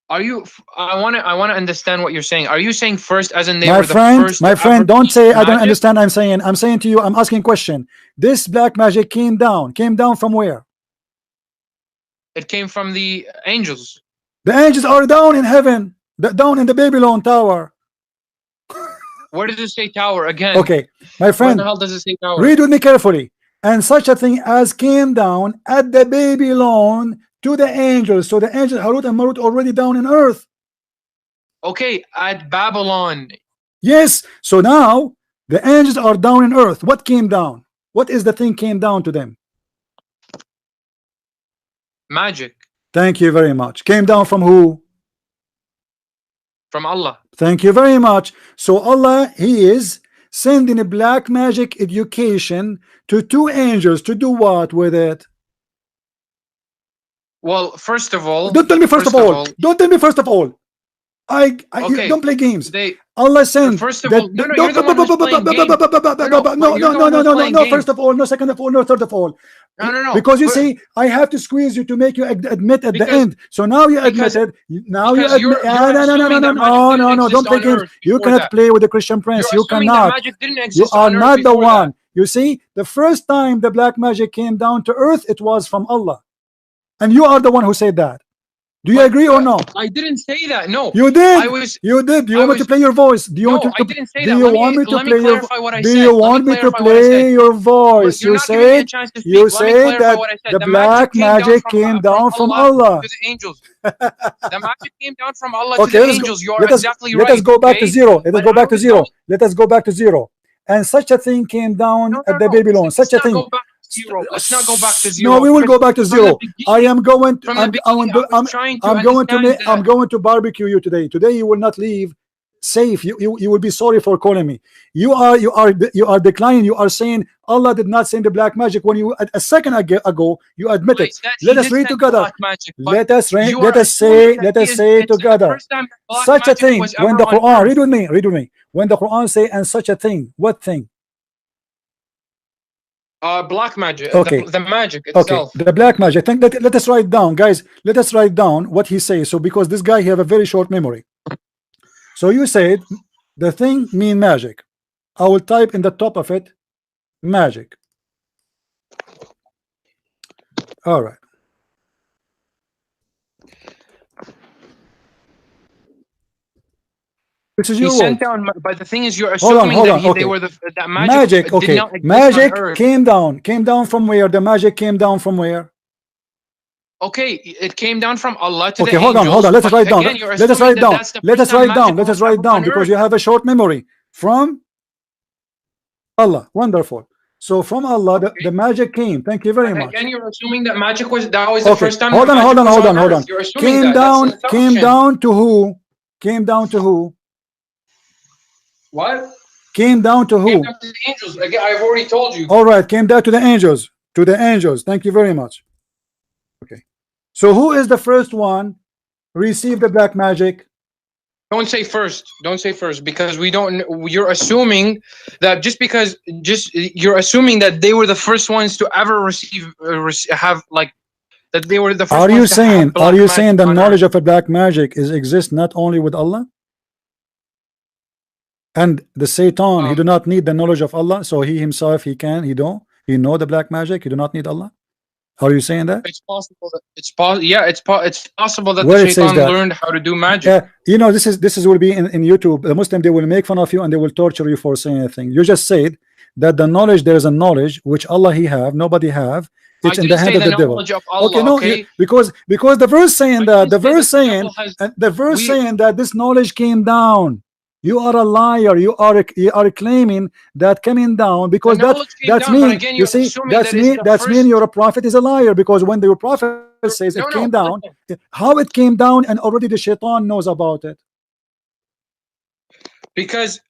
Are you? I want to understand what you're saying. Are you saying first, as in they were the first? My friend, don't say I don't understand. I'm saying to you, I'm asking a question. This black magic came down from where? It came from the angels. The angels are down in heaven, down in the Babylon tower. Where does it say tower again? Okay, my friend, where the hell does it say tower? Read with me carefully. And such a thing as came down at the Babylon to the angels. So the angels Harut and Marut already down in earth. Okay, at Babylon. Yes. So now the angels are down in earth. What came down? What is the thing came down to them? Magic. Thank you very much. Came down from who? From Allah. Thank you very much. So Allah, He is sending a black magic education to two angels to do what with it? Well, first of all, Don't tell me first of all. Don't tell me first of all. You okay, don't play games. they Allah sent first of that. all, no, you're the one who's playing games. No, first of all, no, second of all, no, third of all. No. Because you see, I have to squeeze you to make you admit at the end. So now you admitted. Now you admit. No. Don't play games. You cannot play with the Christian Prince. You cannot. You are not the one. You see, the first time the black magic came down to earth, it was from Allah, and you are the one who said that. Do you agree or no? I didn't say that. No, you did. You did. Do you want me to play your voice? Do you want to? I didn't say do that. you want me to play your? Do you want me to play your voice? You said that the black magic came down from Allah. To the angels. The magic came down from Allah to the angels. You are exactly right. Let us go back to zero. Let us go back to zero. Let us go back to zero. And such a thing came down at the Babylon. Such a thing. Zero. Let's not go back to zero. No, we will go back to zero. I am going to. I'm going to barbecue you today. Today you will not leave safe. You will be sorry for calling me. You are declining. You are saying Allah did not send the black magic when you a second ago you admitted. Let us read together. Let us say together. Such a thing when the Quran. Read with me. When the Quran say and such a thing. What thing? Black magic. Okay. The magic itself. Okay. The black magic. I think that let us write down, guys. Let us write down what he says. So because this guy he have a very short memory. So you said the thing mean magic. I will type in the top of it magic. All right. This is your sent down, but the thing is, you're assuming they were that magic. Okay, magic came down from where? The magic came down from where? Okay, it came down from Allah to the angels. Okay, hold on. Let us write down. Let us write down because you have a short memory. From Allah, wonderful. So from Allah, the magic came. Thank you very much. Again, you're assuming that magic was the first time. Hold on. Came down to who? Came down to who? What? Came down to who? Came down to the angels. Again, I've already told you. All right, came down to the angels. To the angels. Thank you very much. Okay. So who is the first one received the black magic? Don't say first. Don't say first because we don't. You're assuming that you're assuming that they were the first ones to ever have like that they were the first. Are you saying the knowledge of a black magic exists not only with Allah? And the Satan, he do not need the knowledge of Allah, so he himself, he know the black magic, he do not need Allah. Are you saying that? It's possible that it's possible that the Satan learned how to do magic. You know, this will be in YouTube. The Muslim, they will make fun of you and they will torture you for saying anything. You just said that the knowledge, there is a knowledge which Allah he have, nobody have. It's in the hand of the devil. Okay, no, because the verse saying that saying that this knowledge came down. You are a liar. You are claiming that coming down because that's mean. You see, that's mean you're a prophet is a liar because when the prophet says it came down, how it came down and already the shaitan knows about it. Because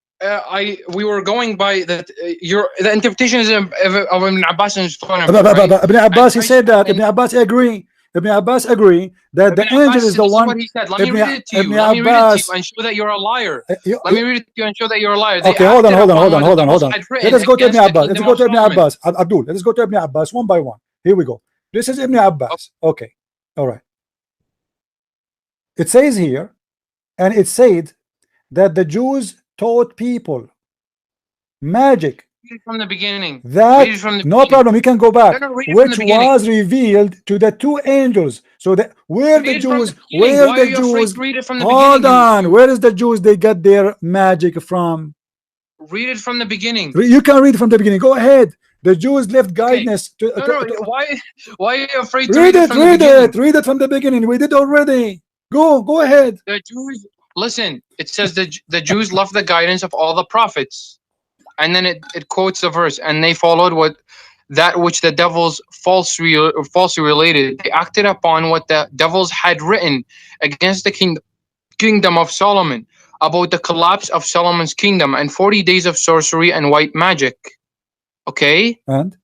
we were going by that the interpretation is of Ibn Abbas and Ibn Abbas he said that Ibn Abbas agree. Ibn Abbas agree that the angel is the one. What he said. Let me read it to you. Let me read it to you and show that you're a liar. Let me read it to you and show that you're a liar. Okay, hold on. Let us go to Ibn Abbas. Let's go to Ibn Abbas. Abdul, let us go to Ibn Abbas one by one. Here we go. This is Ibn Abbas. Okay. All right. It says here, and it said that the Jews taught people magic. From the beginning. No problem. You can go back. Which was revealed to the two angels. So that where the Jews, hold on. Where is the Jews? They got their magic from. Read it from the beginning. You can read it from the beginning. Go ahead. The Jews left guidance. Why are you afraid to read it? Read it from the beginning. We did already. Go ahead. The Jews. Listen. It says the Jews left the guidance of all the prophets. And then it quotes the verse, and they followed that which the devils falsely related. They acted upon what the devils had written against the kingdom of Solomon. about the collapse of Solomon's kingdom and 40 days of sorcery and white magic. Okay? And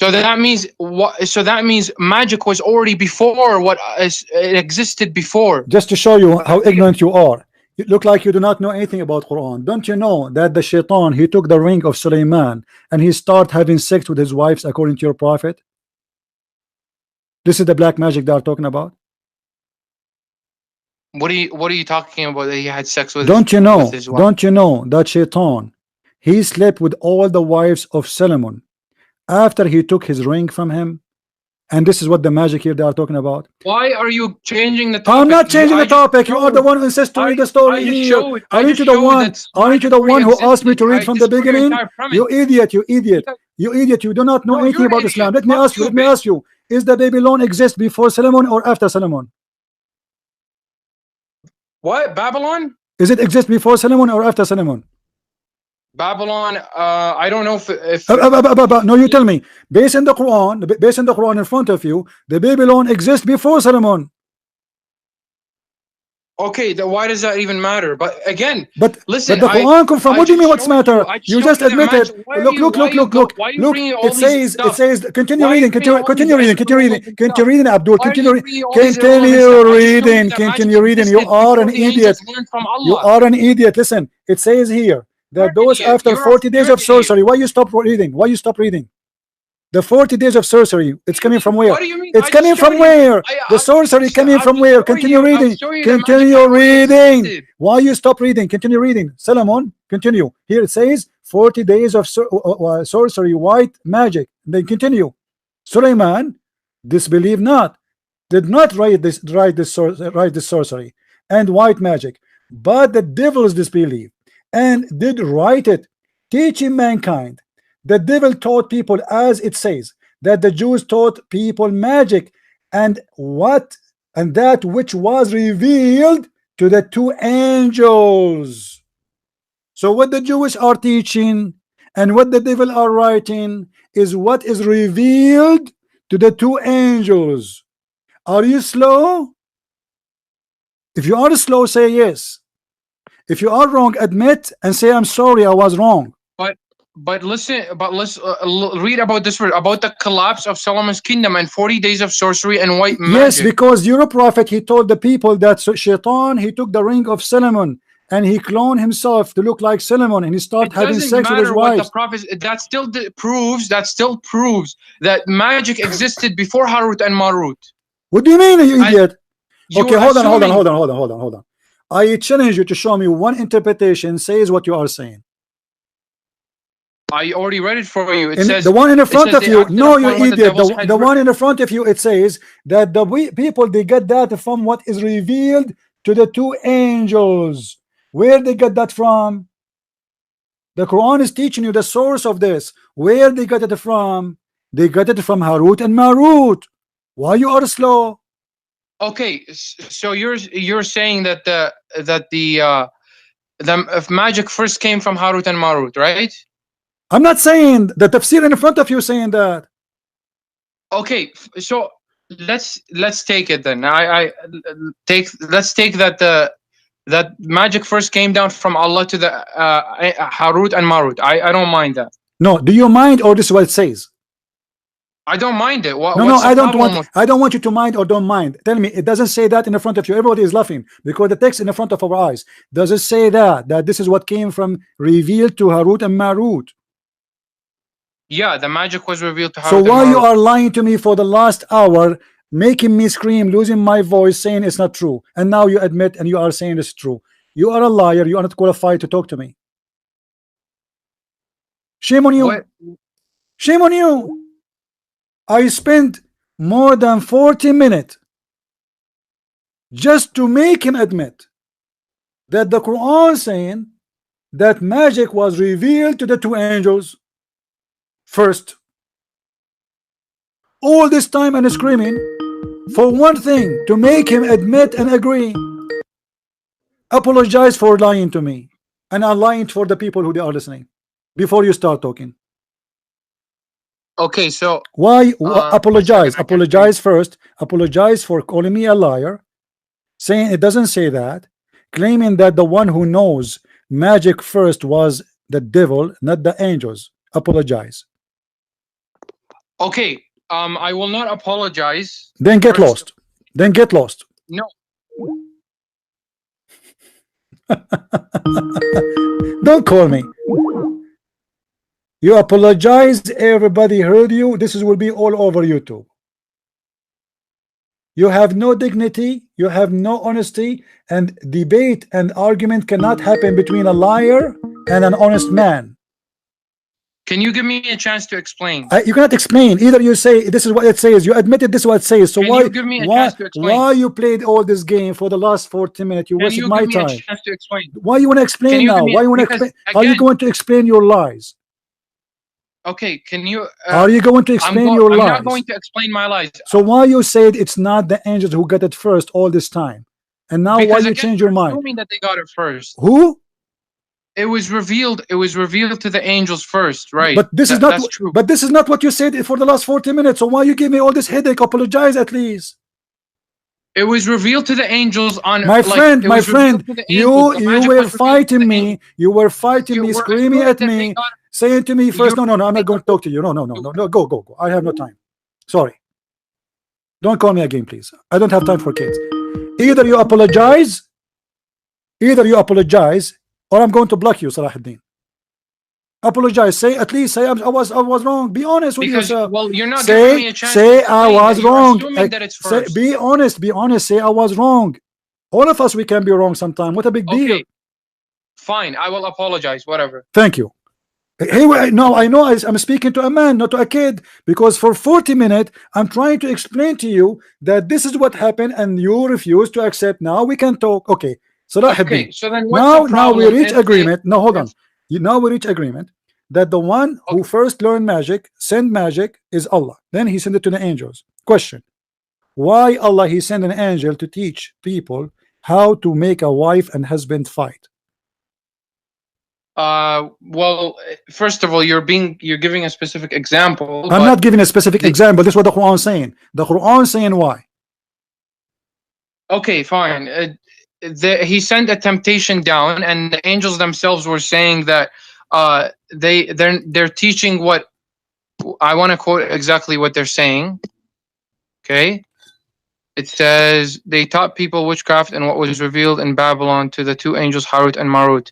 So that means what? So that means magic was already before what it existed before. just to show you how ignorant you are, you look like you do not know anything about Quran. Don't you know that the shaitan, he took the ring of Sulaiman and he started having sex with his wives according to your prophet? This is the black magic they are talking about. What are you talking about? That he had sex with? Don't you know? With his wife? Don't you know that shaitan, he slept with all the wives of Solomon after he took his ring from him? And this is what the magic here they are talking about. Why are you changing the topic? I'm not changing the topic. You are the one who insists to read the story here. Aren't you the one who asked me to read from the beginning? You idiot, you idiot, you idiot. You do not know anything about Islam. Let me ask you, is the Babylon exist before Solomon or after Solomon? What? Babylon? Is it exist before Solomon or after Solomon? Babylon, I don't know if no, you tell me. Based on the Quran in front of you, the Babylon exists before Solomon. Okay, then why does that even matter? But again, listen, but the Quran come from. What do you mean? What's matter? You just admitted. Look. It says. Continue reading. Continue reading, Abdul. Continue reading. You are an idiot. You are an idiot. Listen. It says here that those after 40 days of sorcery. Why you stop reading? Why you stop reading? The 40 days of sorcery, it's coming from where? It's coming from where? The sorcery coming from where? Continue reading. Continue reading. Why you stop reading? Continue reading. Solomon, continue. Here it says 40 days of sorcery, white magic. Then continue. Sulaiman, disbelieve not, did not write this sorcery and white magic, but the devils disbelieve and did write it, teaching mankind. The devil taught people, as it says, that the Jews taught people magic and that which was revealed to the two angels. So what the Jewish are teaching and what the devil are writing is what is revealed to the two angels. Are you slow? If you are slow, say yes. If you are wrong, admit and say I'm sorry, I was wrong. But let's read about this word, about the collapse of Solomon's kingdom and 40 days of sorcery and white magic. Yes, because your prophet, he told the people that shaitan, he took the ring of Solomon and he cloned himself to look like Solomon and he started having sex with his wife. That still proves that magic existed before Harut and Marut. What do you mean, you idiot? Okay, hold on. I challenge you to show me one interpretation says what you are saying. I already read it for you. It says the one in the front of you. No, you idiot. The one in the front of you. It says that the people, they get that from what is revealed to the two angels. Where they get that from? The Quran is teaching you the source of this. Where they got it from? They got it from Harut and Marut. Why you are slow? Okay, so you're saying that the magic first came from Harut and Marut, right? I'm not saying the tafsir in front of you saying that. Okay, so let's take it then. Let's take that magic first came down from Allah to the Harut and Marut. I don't mind that. No, do you mind, or this is what it says? I don't mind it. No, I don't want you to mind or don't mind. Tell me, it doesn't say that in the front of you. Everybody is laughing because the text in the front of our eyes doesn't say that this is what came from, revealed to Harut and Marut. Yeah, the magic was revealed to Harut. So why you are lying to me for the last hour, making me scream, losing my voice, saying it's not true, and now you admit and you are saying it's true? You are a liar. You are not qualified to talk to me. Shame on you. What? Shame on you. I spent more than 40 minutes just to make him admit that the Quran saying that magic was revealed to the two angels first. All this time and screaming for one thing, to make him admit and agree. Apologize for lying to me, and I'm lying for the people who they are listening before you start talking. Okay, so why apologize? Apologize first. Apologize for calling me a liar, saying it doesn't say that. claiming that the one who knows magic first was the devil, not the angels. Apologize. Okay. I will not apologize. Then get First, lost. Then get lost. no. Don't call me. You apologize. Everybody heard you. This will be all over YouTube. You have no dignity. You have no honesty. And debate and argument cannot happen between a liar and an honest man. Can you give me a chance to explain? You cannot explain. Either you say this is what it says. You admitted this is what it says. So Can why you give me a chance to explain? why you played all this game for the last 40 minutes? You Can wasted you my give me time. a chance to explain? Why you want to explain you now? give me- Why you want to because, explain? Are you again- going to explain your lies? Okay, can you? Are you going to explain your I'm lies? not going to explain my lies. So why you said it's not the angels who got it first all this time, and now Because why you again, change your you're mind? assuming that they got it first. Who? It was revealed to the angels first, right? But this is not. That's true. But this is not what you said for the last 40 minutes. So why you give me all this headache? Apologize at least. It was revealed to the angels on My friend, you magic were was revealed fighting to the me. angels. You were fighting You me, were screaming assuming at that they me, got- saying to me first, You- no, I'm not going to talk to you. No, go. I have no time. Sorry. Don't call me again, please. I don't have time for kids. Either you apologize, or I'm going to block you, Salahuddin. Apologize. Say at least say I was wrong. Be honest with Because yourself. well, you're not giving me a chance. Say to I explain was that. You're wrong. assuming that it's Say, first. be honest. Say I was wrong. All of us we can be wrong sometime. What a big deal. Okay, fine. I will apologize. Whatever. Thank you. Hey, no, I know I'm speaking to a man, not to a kid, because for 40 minutes I'm trying to explain to you that this is what happened, and you refuse to accept. Now we can talk. Okay, Salahuddin. Okay, so then what's the Now we problem reach if agreement. No, hold on. if- Now we reach agreement that the one who first learned magic, sent magic, is Allah. Then he sent it to the angels. Question: why Allah he sent an angel to teach people how to make a wife and husband fight? Well, first of all, you're giving a specific example. I'm but not giving a specific example. This is what the Quran is saying. The Quran is saying why. Okay, fine. He sent a temptation down, and the angels themselves were saying that they're teaching what I want to quote exactly what they're saying. Okay, it says they taught people witchcraft and what was revealed in Babylon to the two angels Harut and Marut.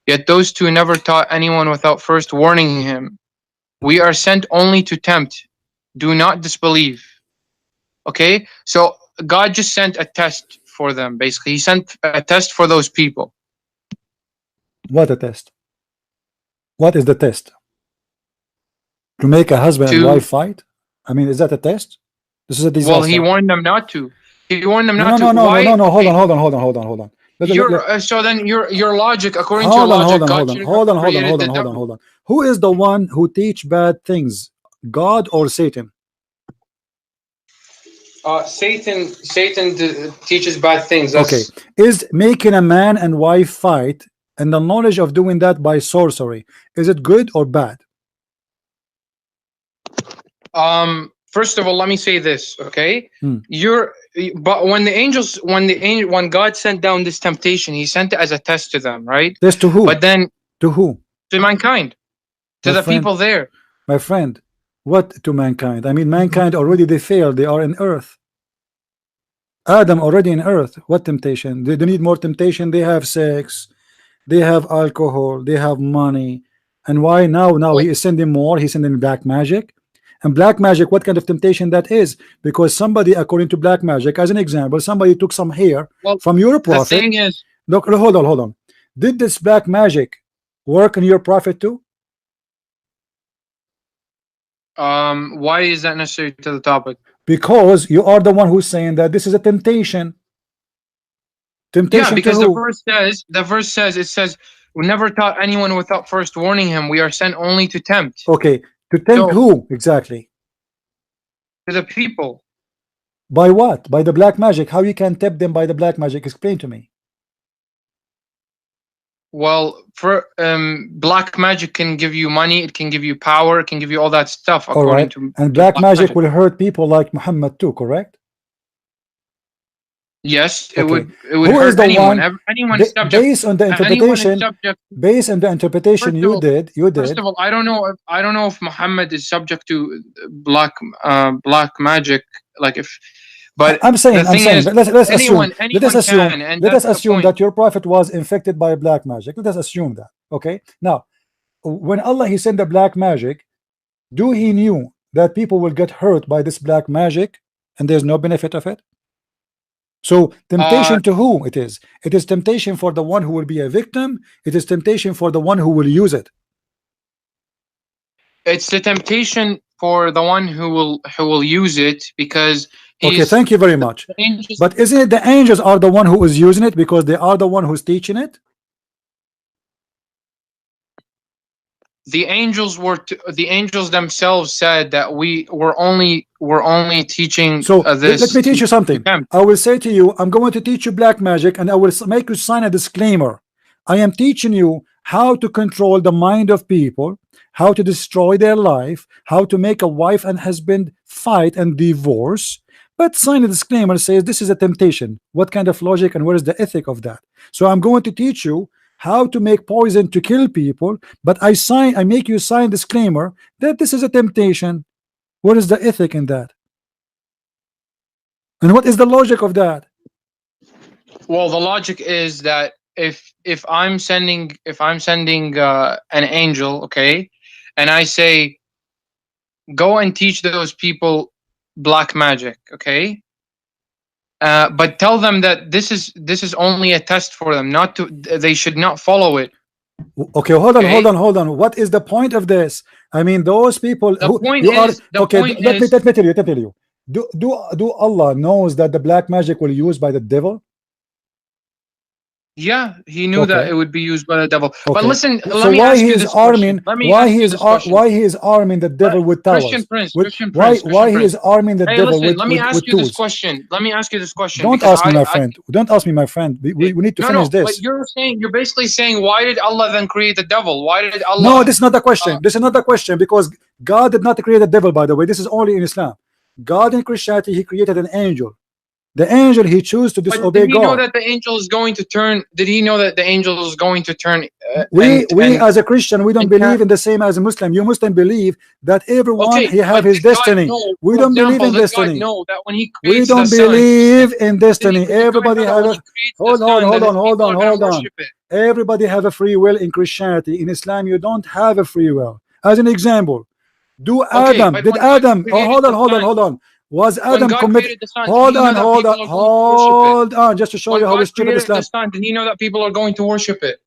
Yet those two never taught anyone without first warning him. We are sent only to tempt. Do not disbelieve. Okay, so God just sent a test for them. Basically, He sent a test for those people. What a test. What is the test? To make a husband and wife fight? I mean, is that a test? This is a disaster. Well, He warned them not to. He warned them not to. No. Why? Hold on. So then your logic, according to Hold your on. logic, Hold on. Who is the one who teach bad things? God or Satan? Satan teaches bad things. Okay. Is making a man and wife fight and the knowledge of doing that by sorcery, is it good or bad? First of all, let me say this, okay? But when God sent down this temptation, He sent it as a test to them, right? Test to who? But then to who? To mankind, to the people there. My friend, what to mankind? I mean, mankind already they failed. They are in earth. Adam already in earth. What temptation? They need more temptation. They have sex, they have alcohol, they have money. And why now he is sending more? He's sending black magic. And black magic, what kind of temptation that is? Because somebody, according to black magic, as an example, somebody took some hair from your prophet. The thing is, look, hold on. Did this black magic work on your prophet too? Why is that necessary to the topic? Because you are the one who's saying that this is a temptation. Yeah, because the verse says we never taught anyone without first warning him. We are sent only to tempt. Okay, to tempt who exactly? To the people. By what? By the black magic. How you can tempt them by the black magic? Explain to me. Well, for black magic can give you money, it can give you power, it can give you all that stuff. According to and black magic will hurt people like Muhammad too, correct? Yes, it Okay. would Who is hurt the anyone. one Anyone is subject. based on the Anyone is interpretation? subject. Based on the interpretation First of all, you first did. of all, I don't know. I don't know if Muhammad is subject to black magic. Like if, but I'm the saying, thing is, let's assume, anyone can, and let us that's the assume point. that your prophet was infected by black magic. Let us assume that. Okay. Now, when Allah he sent the black magic, do he knew that people will get hurt by this black magic, and there's no benefit of it? So Uh, temptation to who it is? It is temptation for the one who will be a victim. It is temptation for the one who will use it. it's the temptation for the one who will use it because Okay, he's thank you very much. angels. But isn't it the angels are the one who is using it because they are the one who's teaching it? The angels the angels themselves said that we're only teaching So this let me teach you something. them. I will say to you, I'm going to teach you black magic, and I will make you sign a disclaimer. I am teaching you how to control the mind of people, how to destroy their life, how to make a wife and husband fight and divorce. But sign a disclaimer says this is a temptation. What kind of logic and where is the ethic of that? So I'm going to teach you how to make poison to kill people, but I make you sign disclaimer that this is a temptation. What is the ethic in that? And what is the logic of that? Well, the logic is that if I'm sending an angel, okay, and I say go and teach those people black magic, okay, but tell them that this is only a test for them, not to they should not follow it. Okay, hold on, Okay? hold on. What is the point of this? I mean, those people The who point you are is the okay. point Let is me tell you. Do Allah knows that the black magic will be used by the devil? yeah, he knew that Okay, it would be used by the devil. But okay. listen, let So me why ask he you is this question. arming? Why he is arming the devil with Christian towers? Prince, With Christian Prince, Christian why he Prince. is arming the Hey, devil listen, let me ask with you this tools? question. Let me ask you this question Don't because ask me, my friend. Don't ask me, my friend. We need to no, finish no, but this. you're basically saying, why did Allah then create the devil? Why did No, Allah? this is not the question. This is not the question because God did not create the devil, by the way. This is only in Islam. God in Christianity, he created an angel. The angel, he chose to But disobey did he know God. that the angel is going to turn? Did he know that the angel is going to turn? We as a Christian, we don't and believe in the same as a Muslim. You Muslim believe that everyone okay, he have but his did God destiny. know? We For don't believe example, in did God destiny. know that when He We creates the don't sun? believe in destiny. Did God Everybody know that have when a He creates the sun, that His people are going to worship it? Everybody have a free will in Christianity. In Islam, you don't have a free will. As an example, Okay, but did when God Adam, oh, created the sun, hold on. Was when Adam God committed? created the sun, did He know that people are going to worship it? Hold on, just to show When you how God stupid created the Islam. sun, did He know that people are going to worship it?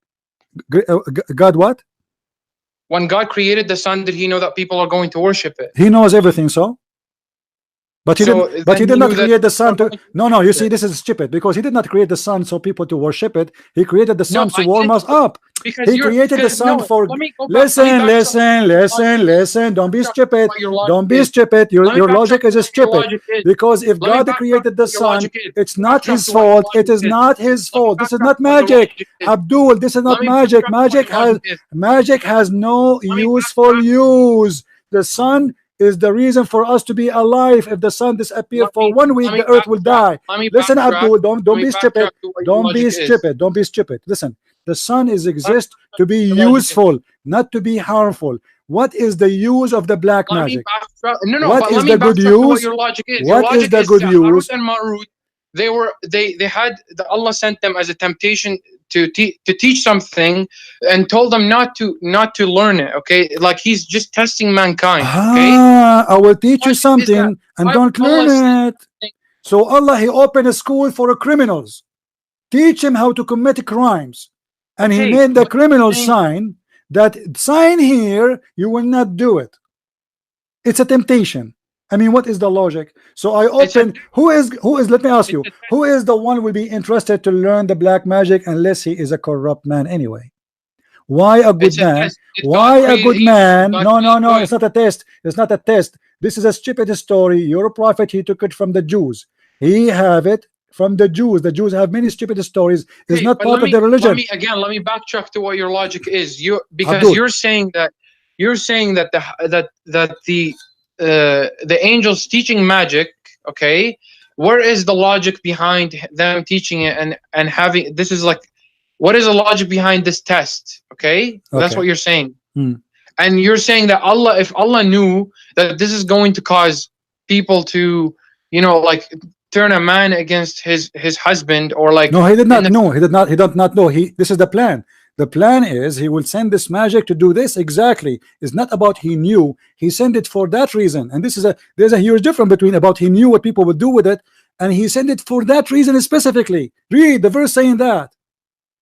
God what? When God created the sun, did He know that people are going to worship it? He knows everything, so. But he So didn't. But then he He did not knew that create the people are sun to. going to No, you worship see, it. this is stupid because he did not create the sun so people to worship it. He created the No, sun to I warm get us you up. because He created the sun no. for. Let me go back. Let me Listen, backtrack. listen. Don't be stupid. What your logic Don't be is. stupid. Let me Your backtrack logic to is what your stupid logic is. because if Let me God backtrack to created the what your sun, logic is. it's not Backtrack his to what your fault. It logic is is. not his Let me fault. This is backtrack not to what your magic, logic is. Abdul. This is Let not me magic. backtrack to what your logic is. Magic has no Let me useful backtrack. use. The sun is the reason for us to be alive. If the sun disappears for 1 week, the earth will die. Let me Listen, backtrack. Abdul, Let don't me be stupid. backtrack to what your logic is. Don't be stupid. Listen, the sun is Let me exist backtrack to to be what your logic is. useful, not to be harmful. What is the use of the black Let me magic? backtrack. No, What but let is me the good backtrack to what use? your logic is. Your What is logic the is good that Harut use? and Marut, they had Allah sent them as a temptation to teach something and told them not to learn it. Okay, like He's just testing mankind. Okay, I will teach you logic is that something and why would don't Allah learn it. So Allah, he opened a school for criminals. Teach him how to commit crimes. And he okay, made the but criminal sign that sign here, you will not do it. It's a temptation. I mean, what is the logic? So I it's a open who is let me ask you, who is the one will be interested to learn the black magic unless he is a corrupt man anyway? Why a good it's a man? test. If God Why a created good evil, man? God No, created good. it's not a test. It's not a test. This is a stupid story. Your prophet, he took it from the Jews. He have it from the Jews. The Jews have many stupid stories. It's Okay, not but part of their religion. let me backtrack to what your logic is. Because Abdul, you're saying that the angels teaching magic, okay, where is the logic behind them teaching it and having this is like, what is the logic behind this test? Okay, that's Okay. what you're saying. Hmm. And you're saying that Allah, if Allah knew that this is going to cause people to, like turn a man against his husband, or like No, he did in not the know. He did not. He did not know. This is the plan. The plan is he will send this magic to do this exactly. It's not about he knew. He sent it for that reason. And this is there's a huge difference between about he knew what people would do with it, and he sent it for that reason specifically. Read the verse saying that.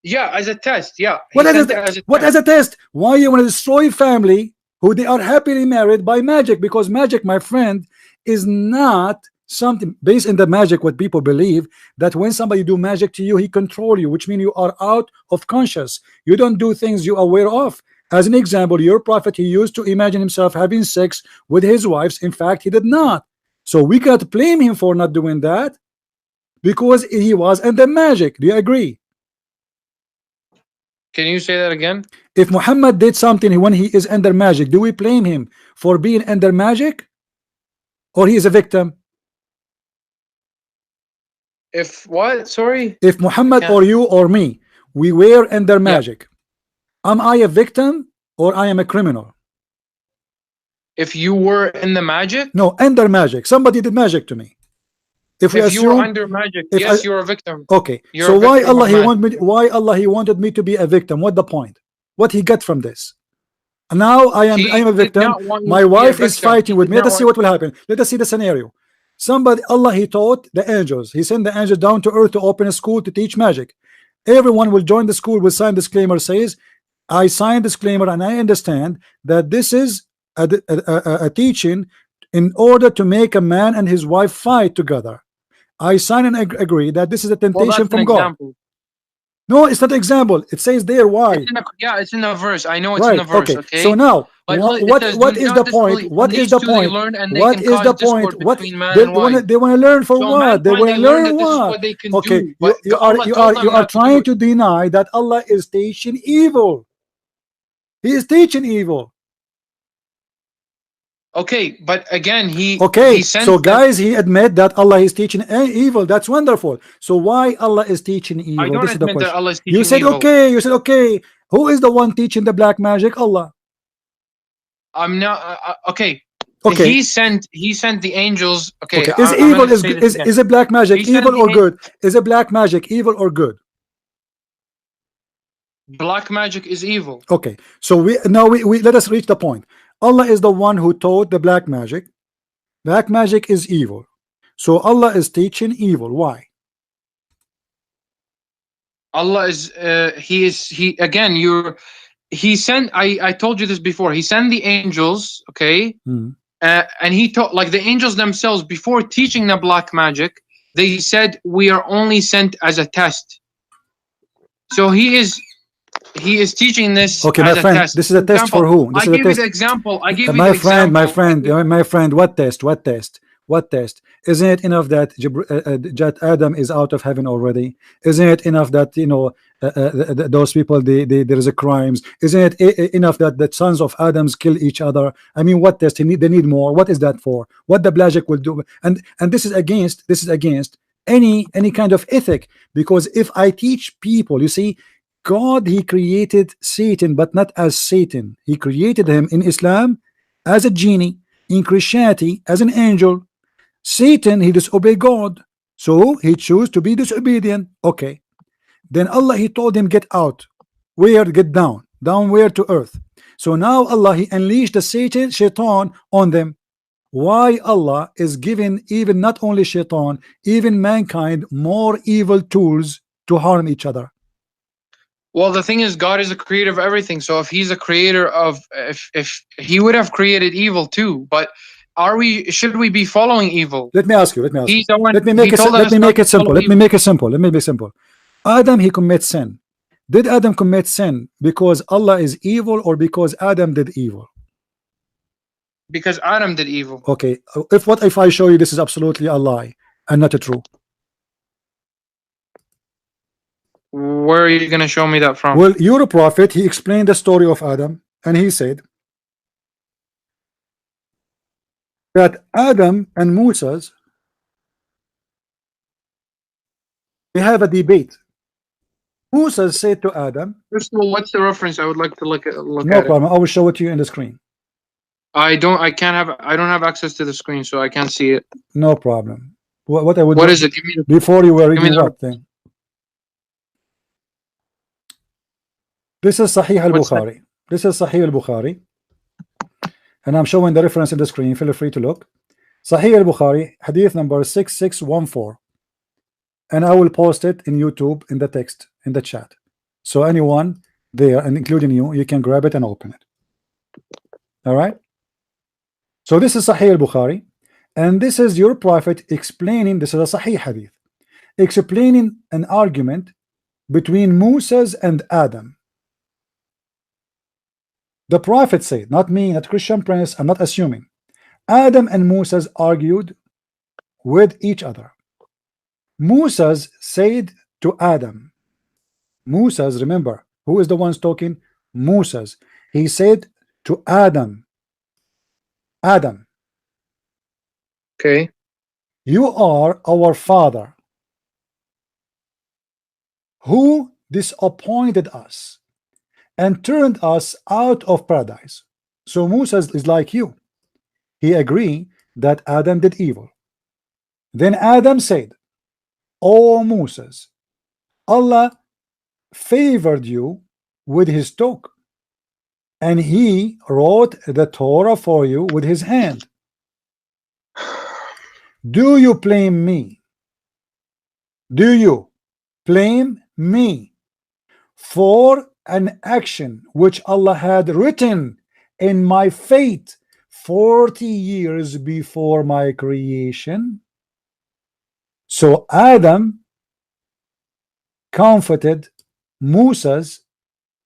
yeah, as a test. Yeah, he What sent is it as a what test. as a test? Why you want to destroy family who they are happily married by magic? Because magic, my friend, is not something based in the magic. What people believe that when somebody do magic to you, he control you, which means you are out of conscious. You don't do things you are aware of. As an example, your prophet, he used to imagine himself having sex with his wives. In fact, he did not. So we can't blame him for not doing that because he was under magic. Do you agree? Can you say that again? If Muhammad did something when he is under magic, do we blame him for being under magic, or he is a victim? If what? Sorry, If I Muhammad can't. or you or me, we were under Yeah. magic, am I a victim or I am a criminal? If you were in the magic, No, under magic. Somebody did magic to me. If we if you were assume, under magic, if I, yes, you're a victim. okay, You're so a why victim Allah of he magic. want me? Why Allah he wanted me to be a victim? What the point? What he got from this? Now I am He a did victim. not want you My to be a wife is victim. He fighting with did me. Let not us see want. what will happen. Let us see the scenario. Somebody, Allah, he taught the angels. He sent the angels down to earth to open a school to teach magic. Everyone will join the school with sign disclaimer says, I sign disclaimer and I understand that this is a teaching in order to make a man and his wife fight together. I sign and agree that this is a Well, temptation that's an from God. example. No, it's not example. It says there It's why. in a, yeah, it's in a verse. I know it's in Right. the verse. Okay. So Okay, now, like it says, "Do what is the not point? disbelieve, and What is these the two they point? learn, and they What can is the cause point? discord What between man and wife." they want to learn for So what? They mankind, want they to learn learn that this is what? what they can Okay. do, but Allah told them You are not to do trying it. to deny that Allah is teaching evil. He is teaching evil. Okay, but again, he Okay. So sent them. guys, he admit that Allah is teaching evil. That's wonderful. So why Allah is teaching I evil? don't This is the admit that question. Allah is You teaching said evil. okay. You said okay. Who is the one teaching the black magic? Allah. I'm not okay. Okay. He sent the angels. Okay, Okay, is I'm evil gonna say this again. is it black He magic sent evil the or good? Is it black magic evil or good? black magic is evil. Okay, so we let us reach the point. Allah is the one who taught the black magic. Black magic is evil. So Allah is teaching evil. Why? Allah is he again. He sent. I told you this before. He sent the angels. Okay, Hmm. and he taught like the angels themselves before teaching the black magic. They said we are only sent as a test. So he is teaching this Okay, my as a friend, test. this is a For test for example, who? This I is a gave you the test. example. I gave you the My friend, example. my friend, what test? What test? What test? Isn't it enough that that Adam is out of heaven already? Isn't it enough that those people there is a crimes? Isn't it enough that the sons of Adams kill each other? I mean, what test? They need more. What is that for? What the Blagic will do? And this is against any kind of ethic, because if I teach people, you see, God, he created Satan, but not as Satan. He created him in Islam as a genie, in Christianity as an angel. Satan, he disobeyed God, so he chose to be disobedient. Okay, then Allah, he told him, get out. Where? Get down. Down where? To earth. So now Allah, he unleashed the shaitan on them. Why Allah is giving even not only shaitan, even mankind, more evil tools to harm each other? Well, the thing is, God is a creator of everything. So if he's a creator of, if he would have created evil too, but should we be following evil? Let me ask you. Let me ask you. He's the one. Let me He make it. told Let us me not make to it simple. follow Let me evil make it simple. Let me be simple. Adam, he commits sin. Did Adam commit sin because Allah is evil or because Adam did evil? because Adam did evil. Okay. If I show you this is absolutely a lie and not a true? Where are you going to show me that from? Well, you're a prophet. He explained the story of Adam, and he said that Adam and Moses We have a debate. Musa said to Adam. First of all, what's the reference? I would like to look No at problem. I will show it to you in the screen. I don't have access to the screen, so I can't see it. No problem. What I would What do is it? Give me the, before you were give me reading the- what thing? This is Sahih al-Bukhari. This is Sahih al-Bukhari. And I'm showing the reference in the screen. Feel free to look. Sahih al-Bukhari, hadith number 6614. And I will post it in YouTube in the text, in the chat. So anyone there, and including you, you can grab it and open it. All right? So this is Sahih al-Bukhari. And this is your prophet explaining, this is a Sahih hadith, explaining an argument between Moses and Adam. The prophet said, not me, not Christian Prince, I'm not assuming. Adam and Moses argued with each other. Moses said to Adam, Moses, remember, who is the ones talking? Moses. He said to Adam, Adam, okay. you are our father, who disappointed us and turned us out of paradise. So Moses is like you. He agreed that Adam did evil. Then Adam said, O Moses, Allah favored you with his talk, and he wrote the Torah for you with his hand. Do you blame me? Do you blame me for an action which Allah had written in my fate 40 years before my creation? So Adam comforted Moses,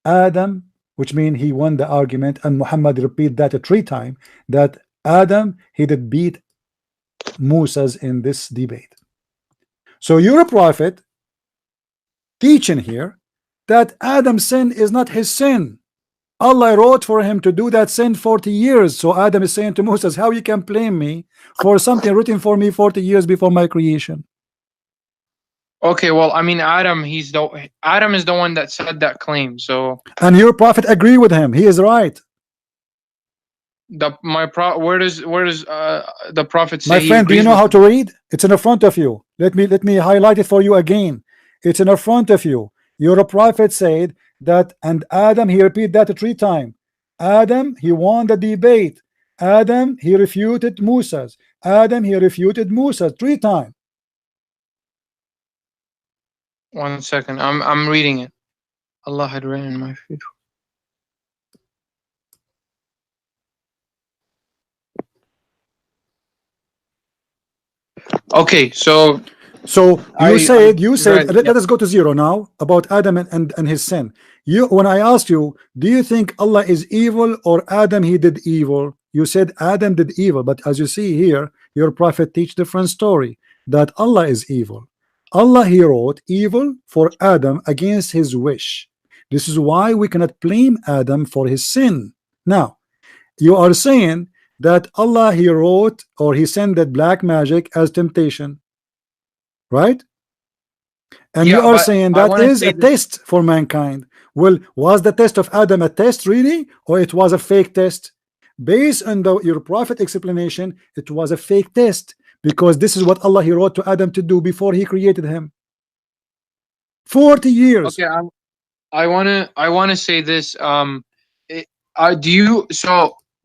Adam, which means he won the argument, and Muhammad repeat that 3 times, that Adam, he did beat Moses in this debate. So you're a prophet teaching here that Adam's sin is not his sin. Allah wrote for him to do that sin 40 years. So Adam is saying to Moses, how you can blame me for something written for me 40 years before my creation? Okay, well, I mean, Adam is the one that said that claim. So, and your prophet agree with him. He is right. Where does the prophet say? My friend, do you know how to read? It's in the front of you. Let me highlight it for you again. It's in the front of you. Your prophet said that, and Adam, he repeat that 3 times. Adam, he won the debate. Adam, he refuted Moses. Adam, he refuted Moses 3 times. 1 second, I'm reading it. Allah had written in my feet. Okay, so you said let us go to 0 now about Adam and his sin. When I asked you, do you think Allah is evil or Adam he did evil? You said Adam did evil, but as you see here, your prophet teach different story, that Allah is evil. Allah he wrote evil for Adam against his wish. This is why we cannot blame Adam for his sin. Now you are saying that Allah he wrote or he sent that black magic as temptation, right? And yeah, you are saying that is a test for mankind. Well, was the test of Adam a test really, or it was a fake test? Based on your prophet explanation, it was a fake test, because this is what Allah he wrote to Adam to do before he created him. 40 years. Okay, I wanna say this.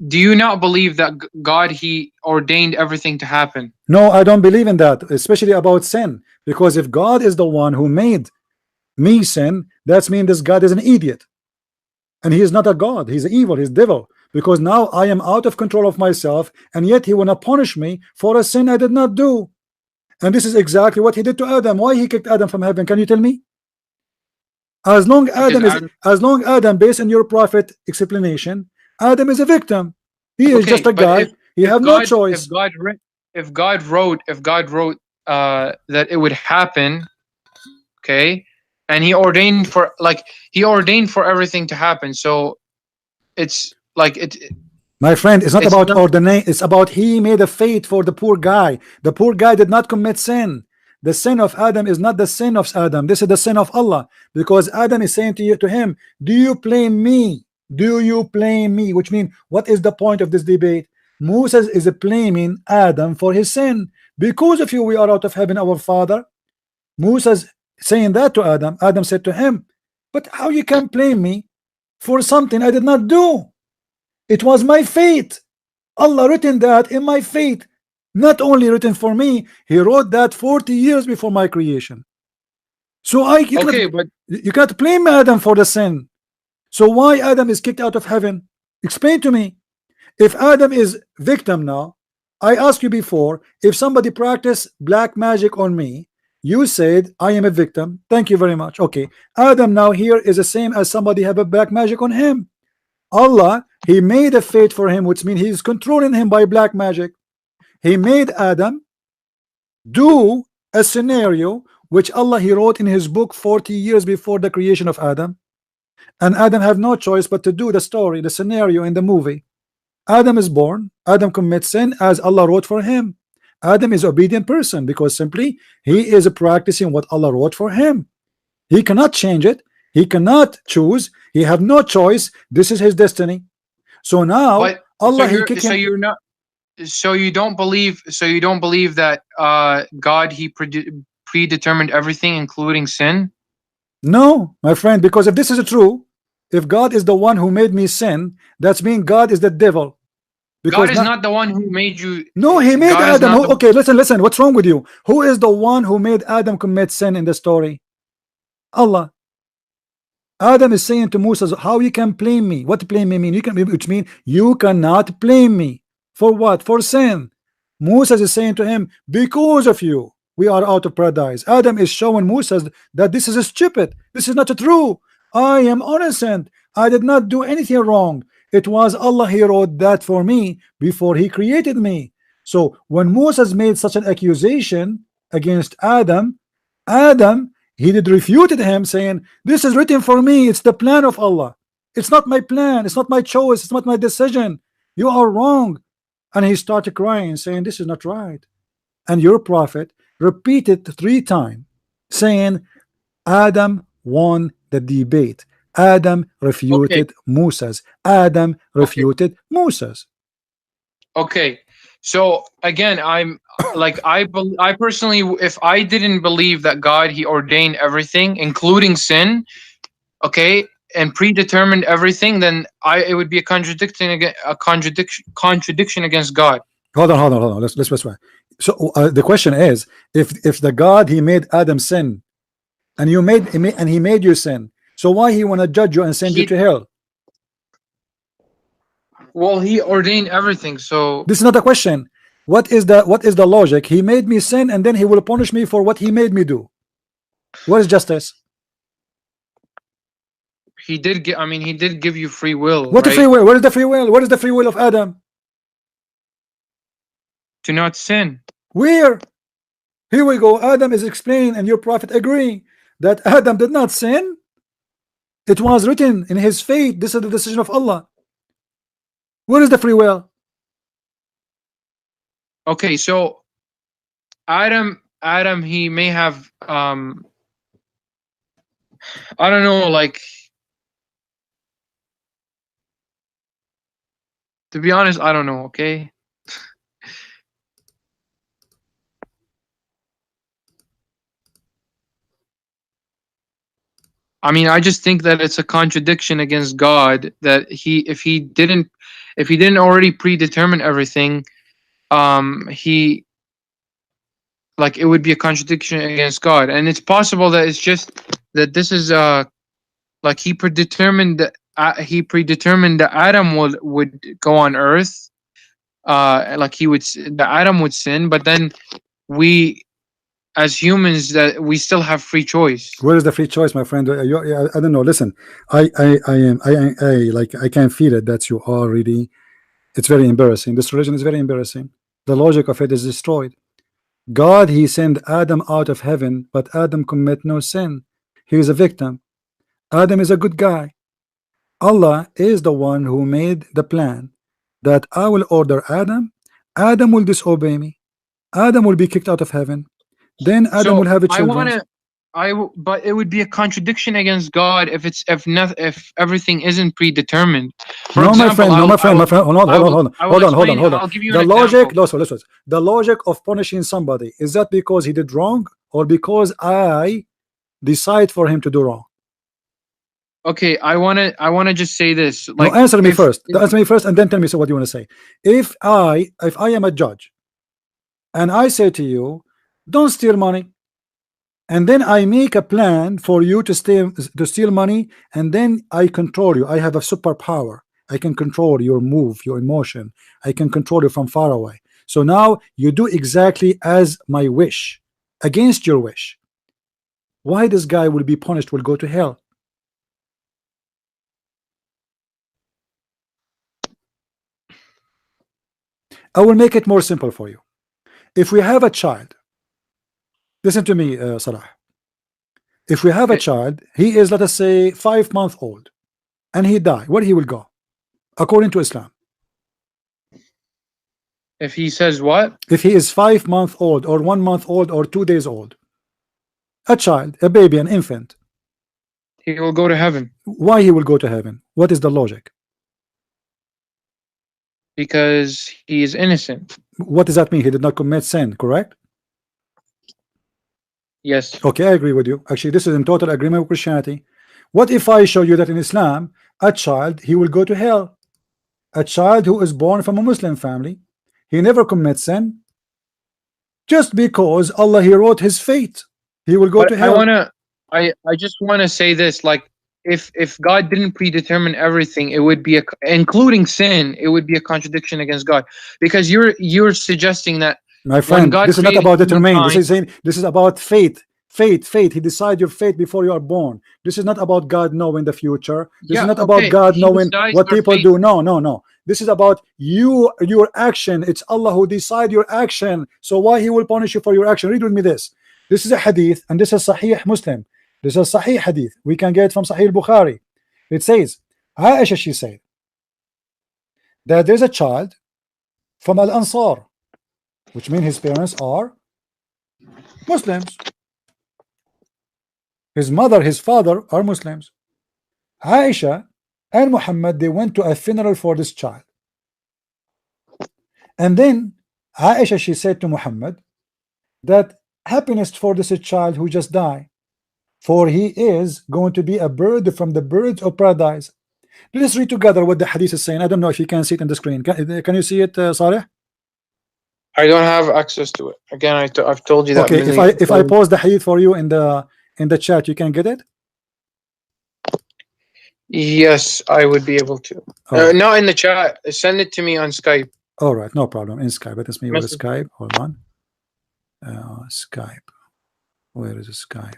Do you not believe that God he ordained everything to happen? No, I don't believe in that, especially about sin, because if God is the one who made me sin, that means this God is an idiot, and he is not a God. He's evil. He's devil, because now I am out of control of myself, and yet he wanna punish me for a sin I did not do. And this is exactly what he did to Adam. Why he kicked Adam from heaven? Can you tell me? As long Adam, based on your prophet explanation, Adam is a victim. He is just a guy. He have no choice. If God wrote that it would happen, okay, and he ordained for everything to happen. So it's like it. My friend, it's not about ordination. It's about he made a fate for the poor guy. The poor guy did not commit sin. the sin of Adam is not the sin of Adam. This is the sin of Allah, because Adam is saying to him, do you blame me? Do you blame me? Which means, what is the point of this debate? Moses is blaming Adam for his sin. Because of you we are out of heaven, our father. Moses saying that to Adam. Adam said to him, but how you can blame me for something I did not do? It was my fate. Allah written that in my fate. Not only written for me, he wrote that 40 years before my creation. So you can't blame Adam for the sin. So why Adam is kicked out of heaven? Explain to me. If Adam is victim now, I asked you before, if somebody practiced black magic on me, you said I am a victim. Thank you very much. Okay, Adam now here is the same as somebody have a black magic on him. Allah, he made a fate for him, which means he is controlling him by black magic. He made Adam do a scenario which Allah he wrote in his book 40 years before the creation of Adam, and Adam have no choice but to do the story, the scenario in the movie. Adam is born, Adam commits sin as Allah wrote for him. Adam is obedient person because simply he is practicing what Allah wrote for him. He cannot change it, he cannot choose, he have no choice. This is his destiny. So now Allah so you don't believe that God he predetermined everything, including sin? No, my friend, because if this is true, if God is the one who made me sin, that's mean God is the devil. Because God is not the one who made you. No, he made Adam. Okay, listen. What's wrong with you? Who is the one who made Adam commit sin in the story? Allah. Adam is saying to Moses, how you can blame me? What blame me mean? Which means you cannot blame me. For what? For sin. Moses is saying to him, because of you we are out of paradise. Adam is showing Moses that this is stupid. This is not true. I am innocent. I did not do anything wrong. It was Allah, he wrote that for me before he created me. So when Moses made such an accusation against Adam, he did refuted him, saying, this is written for me. It's the plan of Allah. It's not my plan. It's not my choice. It's not my decision. You are wrong. And he started crying, saying, this is not right. And your prophet repeated 3 times, saying, Adam won the debate. Adam refuted Moses. Adam refuted Moses. Okay, so again, I'm like I personally, if I didn't believe that God he ordained everything, including sin, okay, and predetermined everything, then it would be a contradiction against God. Hold on. Let's try. So the question is, if the God he made Adam sin, and he made you sin, so why he want to judge you and send you to hell? Well, he ordained everything, so this is not a question. What is the logic? He made me sin, and then he will punish me for what he made me do. What is justice? He did give you free will. What, right? The free will? Where is the free will? What is the free will of Adam? To not sin. Where? Here we go. Adam is explained, and your prophet agree that Adam did not sin. It was written in his fate. This is the decision of Allah. Where is the free will? Okay, so Adam, he may have I don't know, like, to be honest, I don't know, okay? I mean, I just think that it's a contradiction against God that if he didn't already predetermine everything, it would be a contradiction against God. And it's possible that it's just that this is like he predetermined that Adam would go on earth, like Adam would sin, but then we, as humans, that we still have free choice. Where is the free choice, my friend? I don't know. Listen, I can feel it that you are really. It's very embarrassing. This religion is very embarrassing. The logic of it is destroyed. God, he sent Adam out of heaven, but Adam commit no sin. He is a victim. Adam is a good guy. Allah is the one who made the plan that I will order Adam. Adam will disobey me. Adam will be kicked out of heaven. then Adam will have a children. But it would be a contradiction against God if everything isn't predetermined. For example, my friend. Hold on. I'll give you The an logic, example. listen. The logic of punishing somebody, is that because he did wrong or because I decide for him to do wrong? Okay, I wanna just say this. Like, no, answer me first. Answer me first, and then tell me what you want to say. If I am a judge, and I say to you, don't steal money, and then I make a plan for you to steal money, and then I control you. I have a superpower. I can control your move, your emotion. I can control you from far away. So now you do exactly as my wish, against your wish. Why this guy will be punished, will go to hell? I will make it more simple for you. If we have a child, listen to me, Salah. If we have a child, he is, let us say, 5 months old, and he die, where he will go according to Islam? If he says what? If he is 5 months old or 1 month old or 2 days old, a child, a baby, an infant, he will go to heaven. Why he will go to heaven? What is the logic? Because he is innocent. What does that mean? He did not commit sin, correct? Yes. Okay, I agree with you. Actually, this is in total agreement with Christianity. What if I show you that in Islam, a child, he will go to hell? A child who is born from a Muslim family, he never commits sin. Just because Allah, he wrote his fate, he will go to hell. I just wanna say this, like, if God didn't predetermine everything, it would be including sin, it would be a contradiction against God. Because you're suggesting that, my friend, this is not about determining. This is about fate. Fate. He decides your fate before you are born. This is not about God knowing the future. This is not about God knowing what people do. No. This is about your action. It's Allah who decides your action. So why he will punish you for your action? Read with me this. This is a hadith, and this is Sahih Muslim. This is a Sahih hadith. We can get it from Sahih Bukhari. It says, Aisha, she said that there's a child from Al-Ansar, which means his parents are Muslims. His mother, his father are Muslims. Aisha and Muhammad, they went to a funeral for this child. And then Aisha, she said to Muhammad that happiness for this child who just died, for he is going to be a bird from the birds of paradise. Let's read together what the hadith is saying. I don't know if you can see it on the screen. Can you see it, Saleh? I don't have access to it. Again, I've told you that. Okay, if I pause the hadith for you in the chat, you can get it? Yes, I would be able to. Not in the chat. Send it to me on Skype. All right, no problem. In Skype. Let us me with Skype. Hold on. Skype. Where is the Skype?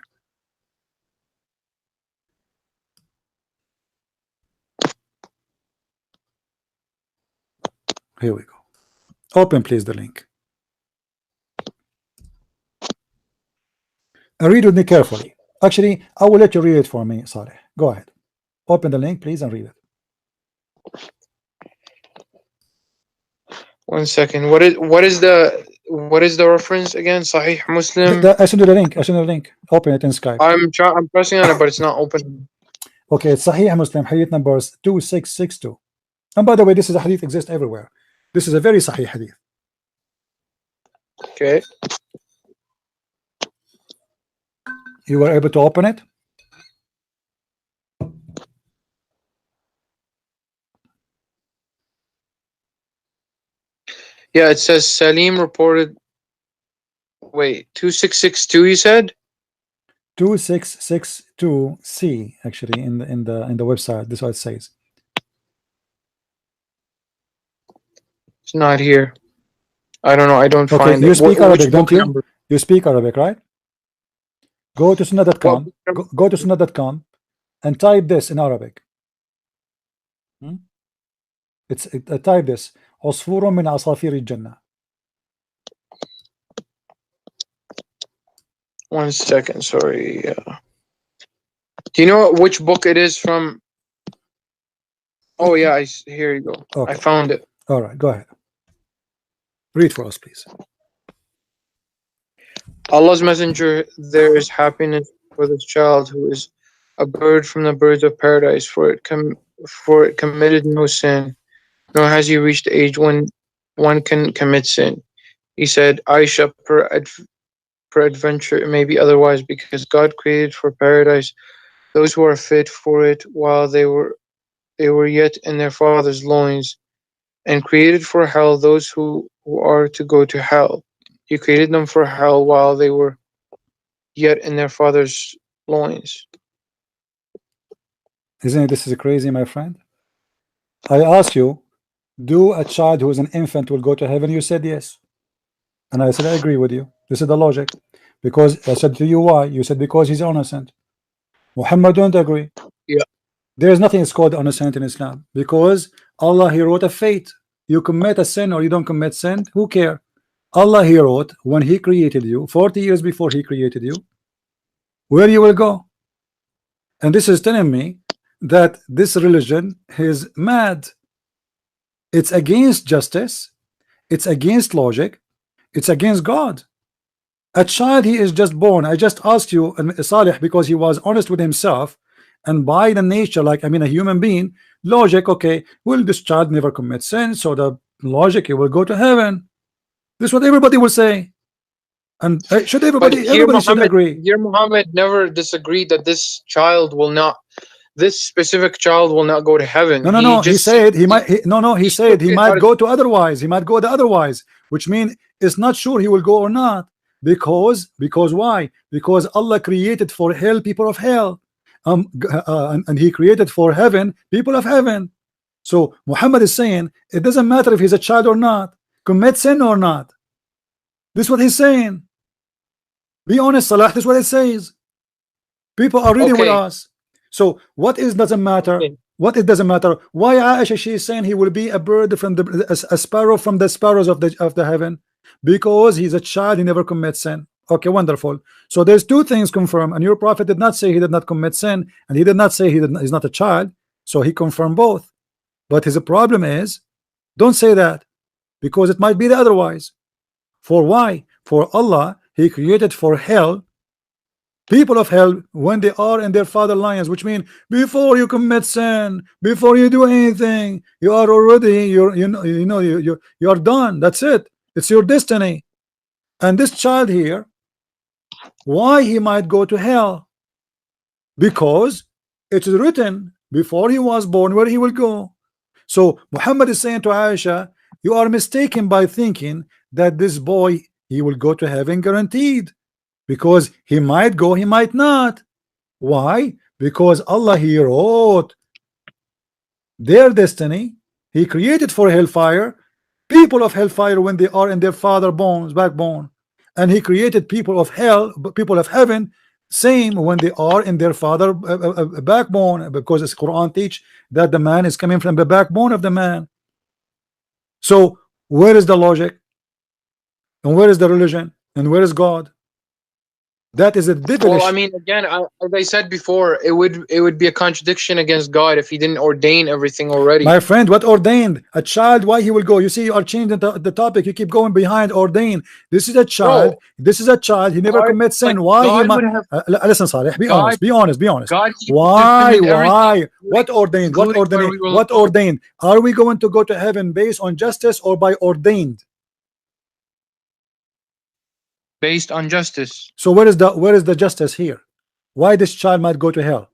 Here we go. Open, please, the link. Read with me carefully. Actually, I will let you read it for me, Saleh. Go ahead. Open the link, please, and read it. 1 second. What is the reference again? Sahih Muslim. I send you the link. Open it in Skype. I'm pressing on it, but it's not open. Okay, it's Sahih Muslim, hadith numbers 2662. And by the way, this is a hadith exists everywhere. This is a very Sahih hadith. Okay. You were able to open it? Yeah, it says Salim reported. Wait, 2662. You said 2662C. Actually, in the website, this is what it says. It's not here. I don't know. I don't find you it. Speak Arabic, don't you? Number? You speak Arabic, right? Go to sunnah.com. Go to sunnah.com and type this in Arabic. Type this. عصفور من عصافير الجنة. 1 second. Sorry. Do you know which book it is from? Oh yeah, here you go. Okay. I found it. All right, go ahead. Read for us, please. Allah's messenger, there is happiness for this child who is a bird from the birds of paradise, for it committed no sin, nor has he reached the age when one can commit sin. He said, Aisha, peradventure it may be otherwise, because God created for paradise those who are fit for it while they were yet in their father's loins, and created for hell those who are to go to hell. He created them for hell while they were yet in their father's loins. Isn't it, this is crazy, my friend? I asked you, do a child who is an infant will go to heaven? You said yes. And I said, I agree with you. This is the logic. Because I said to you, why? You said, because he's innocent. Muhammad don't agree. Yeah. There is nothing that's called innocent in Islam. Because Allah, he wrote a fate. You commit a sin or you don't commit sin, who care? Allah, he wrote, when he created you, 40 years before he created you, where you will go. And this is telling me that this religion is mad. It's against justice. It's against logic. It's against God. A child, he is just born. I just asked you, Saleh, because he was honest with himself, and by the nature, like, I mean, a human being, logic, okay, will this child never commit sin? So the logic, he will go to heaven. This is what everybody will say. And should everybody should agree. Here Muhammad never disagreed that this specific child will not go to heaven. No. He said he might. He said he might go to otherwise. He might go the otherwise, which means it's not sure he will go or not. Because why? Because Allah created for hell people of hell, and He created for heaven people of heaven. So Muhammad is saying it doesn't matter if he's a child or not, commit sin or not. This is what he's saying. Be honest, Salah. This is what it says. People are reading with us. So what is doesn't matter? What it doesn't matter? Why Aisha, she is saying he will be a bird from a sparrow from the sparrows of the heaven, because he's a child, he never commits sin. Okay, wonderful. So there's two things confirmed, and your prophet did not say he did not commit sin, and he did not say he's not a child. So he confirmed both. But his problem is, don't say that, because it might be the otherwise. For why? For Allah, he created for hell people of hell when they are in their father lions, which means before you commit sin, before you do anything, you are already you're done. That's it. It's your destiny. And this child here, why he might go to hell? Because it is written before he was born where he will go. So Muhammad is saying to Aisha, you are mistaken by thinking that this boy, he will go to heaven guaranteed, because he might go, he might not. Why? Because Allah, he wrote their destiny. He created for hellfire people of hellfire when they are in their father backbone, and he created people of hell, people of heaven, same when they are in their father backbone, because the Quran teach that the man is coming from the backbone of the man. So where is the logic, and where is the religion, and where is God? That is a devilish. Well, I mean, again, as I said before, it would be a contradiction against God if he didn't ordain everything already. My friend, what ordained? A child, why he will go? You see, you are changing the topic. You keep going behind ordain. This is a child. Bro, this is a child. He never commits sin. Why he might? Listen, Saleh. Be honest. Be honest. Be honest. God, why? What ordained? What ordained? What ordained? Are we going to go to heaven based on justice or by ordained? Based on justice. So where is the justice here? Why this child might go to hell?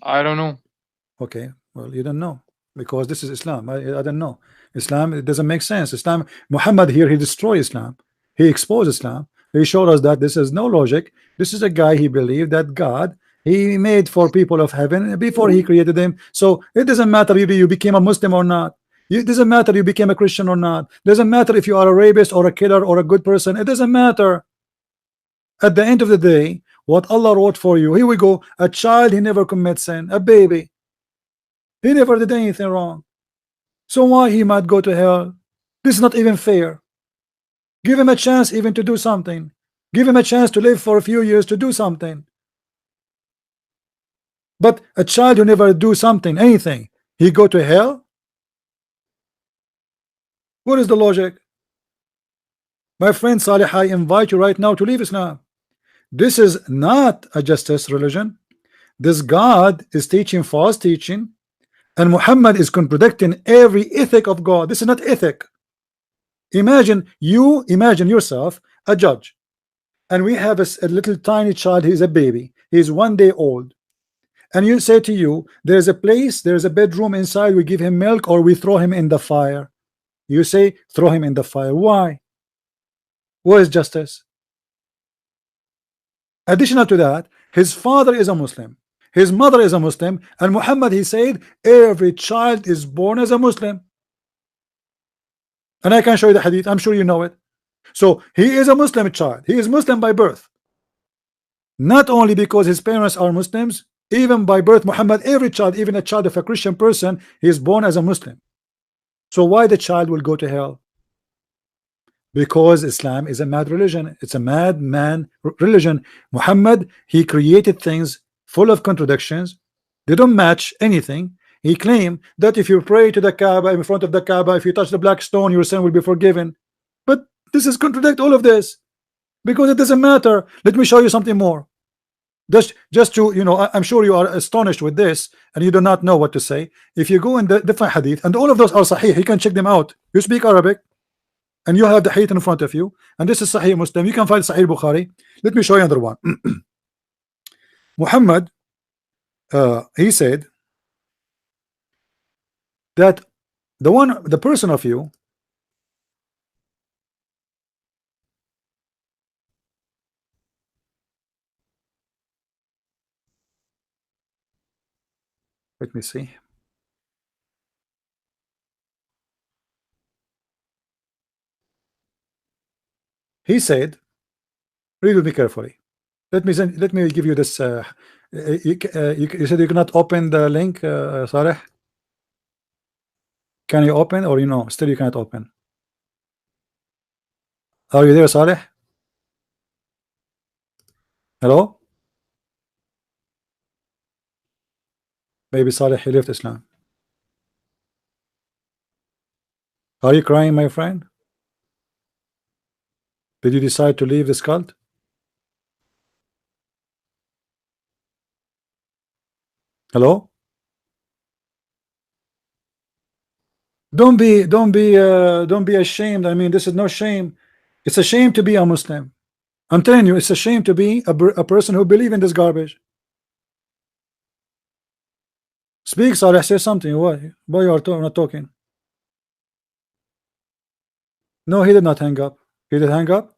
I don't know. Okay, well, you don't know, because this is Islam. I don't know. Islam, it doesn't make sense. Islam, Muhammad here, he destroyed Islam. He exposed Islam. He showed us that this is no logic. This is a guy, he believed that God, he made for people of heaven before he created them. So it doesn't matter if you became a Muslim or not. It doesn't matter if you became a Christian or not. It doesn't matter if you are a rapist or a killer or a good person. It doesn't matter. At the end of the day, what Allah wrote for you, here we go. A child, he never commits sin. A baby, he never did anything wrong. So why he might go to hell? This is not even fair. Give him a chance even to do something. Give him a chance to live for a few years to do something. But a child who never do something, anything, he go to hell? What is the logic? My friend Saleh, I invite you right now to leave Islam. This is not a justice religion. This God is teaching false teaching, and Muhammad is contradicting every ethic of God. This is not ethic. Imagine yourself a judge, and we have a little tiny child. He's a baby. He's 1 day old, and you say to you, there's a place, there's a bedroom inside. We give him milk, or we throw him in the fire. You say throw him in the fire. Why? What is justice? Additional to that, his father is a Muslim, his mother is a Muslim, and Muhammad, he said every child is born as a Muslim. And I can show you the hadith. I'm sure you know it. So he is a Muslim child. He is Muslim by birth. Not only because his parents are Muslims, even by birth, Muhammad, every child, even a child of a Christian person, he is born as a Muslim. So why the child will go to hell? Because Islam is a mad religion. It's a madman religion. Muhammad, he created things full of contradictions. They don't match anything. He claimed that if you pray to the Kaaba, in front of the Kaaba, if you touch the black stone, your sin will be forgiven. But this is contradict all of this, because it doesn't matter. Let me show you something more. Just to, you know, I'm sure you are astonished with this and you do not know what to say. If you go in the different hadith, and all of those are sahih, you can check them out. You speak Arabic and you have the hadith in front of you, and this is Sahih Muslim. You can find Sahih Bukhari. Let me show you another one. Muhammad, he said that the person of you, let me see. He said, read with me carefully. Let me give you this. You said you cannot open the link, Saleh. Can you open, or you know, still you cannot open? Are you there, Saleh? Hello? Maybe Saleh, he left Islam. Are you crying, my friend? Did you decide to leave this cult? Hello? Don't be ashamed. I mean, this is no shame. It's a shame to be a Muslim. I'm telling you, it's a shame to be a person who believe in this garbage. Speak, Saleh. Say something. Why you are not talking? No, he did not hang up. He did hang up.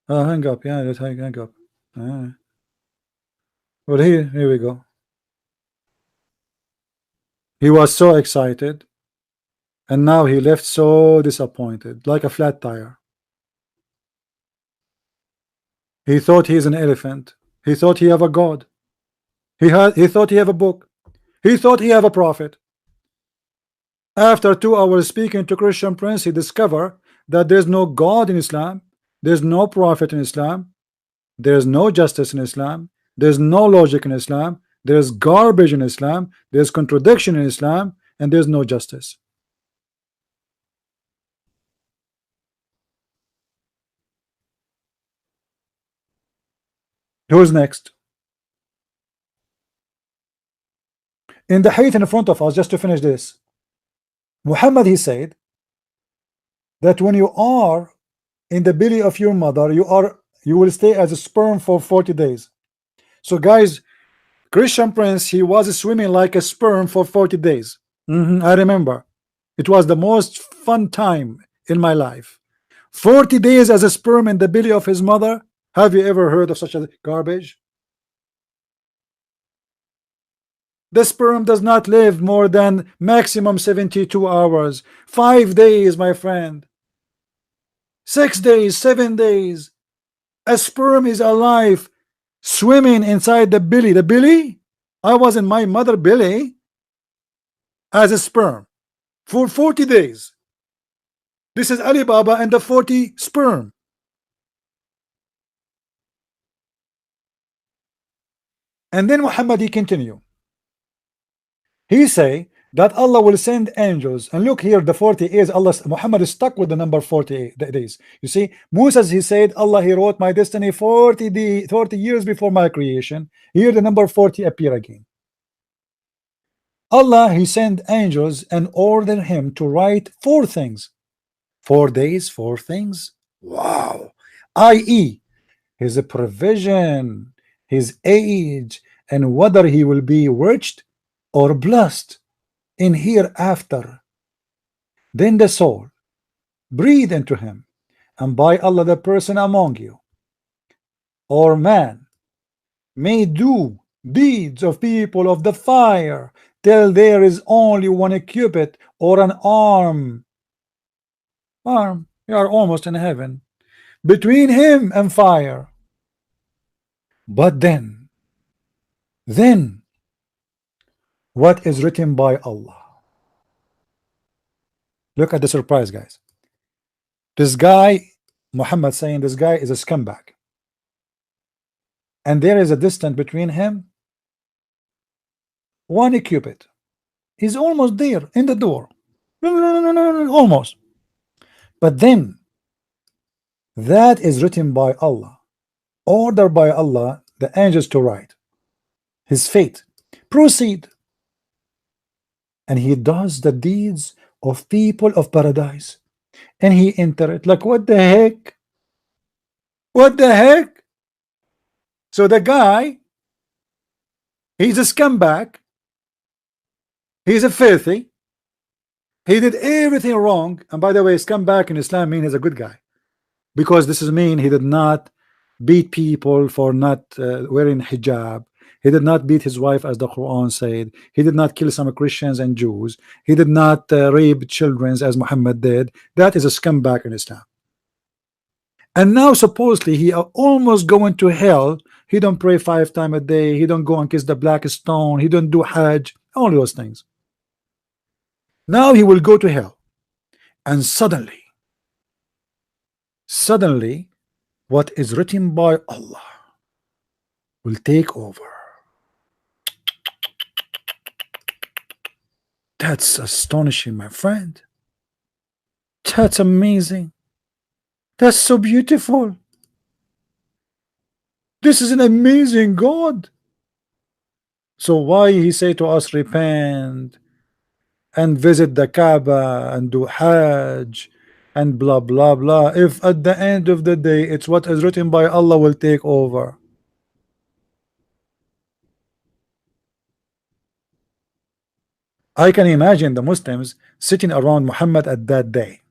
Hang up. Yeah, let's hang up. Well, here we go. He was so excited, and now he left so disappointed, like a flat tire. He thought he is an elephant. He thought he have a God. He thought he have a book. He thought he have a prophet. After 2 hours speaking to Christian Prince, he discovered that there's no God in Islam, there's no prophet in Islam, there's no justice in Islam, there's no logic in Islam, there's garbage in Islam, there's contradiction in Islam, and there's no justice. Who's next? In the hadith in front of us, just to finish this, Muhammad, he said that when you are in the belly of your mother, you will stay as a sperm for 40 days. So guys, Christian Prince, he was swimming like a sperm for 40 days. I remember. It was the most fun time in my life. 40 days as a sperm in the belly of his mother. Have you ever heard of such a garbage? The sperm does not live more than maximum 72 hours. 5 days, my friend. 6 days, 7 days. A sperm is alive, swimming inside the belly. The belly? I was in my mother belly as a sperm for 40 days. This is Ali Baba and the 40 sperm. And then Muhammad, he continue. He say that Allah will send angels. And look here, the 40 years, Allah, Muhammad is stuck with the number 40 days. You see, Moses, he said, Allah, he wrote my destiny 40 years before my creation. Here the number 40 appear again. Allah, he sent angels and ordered him to write 4 things. 4 days, 4 things. Wow. I.e., his provision, his age, and whether he will be rich or blessed in hereafter. Then the soul breathe into him, and by Allah, the person among you or man may do deeds of people of the fire till there is only 1 cubit or an arm. You are almost in heaven between him and fire. But then what is written by Allah? Look at the surprise, guys. This guy, Muhammad, saying this guy is a scumbag, and there is a distance between him 1 cubit. He's almost there in the door. No, almost. But then that is written by Allah, ordered by Allah, the angels to write his fate. Proceed. And he does the deeds of people of paradise, and he enter it. Like, what the heck? What the heck? So the guy, he's a scumbag, he's a filthy, he did everything wrong. And by the way, scumbag in Islam means he's a good guy, because this is mean he did not beat people for not wearing hijab. He did not beat his wife, as the Quran said. He did not kill some Christians and Jews. He did not rape children, as Muhammad did. That is a scumbag in Islam. And now supposedly he are almost going to hell. He don't pray 5 times a day. He don't go and kiss the black stone. He don't do Hajj. All those things. Now he will go to hell. And suddenly, what is written by Allah will take over. That's astonishing, my friend. That's amazing. That's so beautiful. This is an amazing God. So why he say to us, repent and visit the Kaaba and do Hajj and blah blah blah, if at the end of the day it's what is written by Allah will take over? I can imagine the Muslims sitting around Muhammad at that day.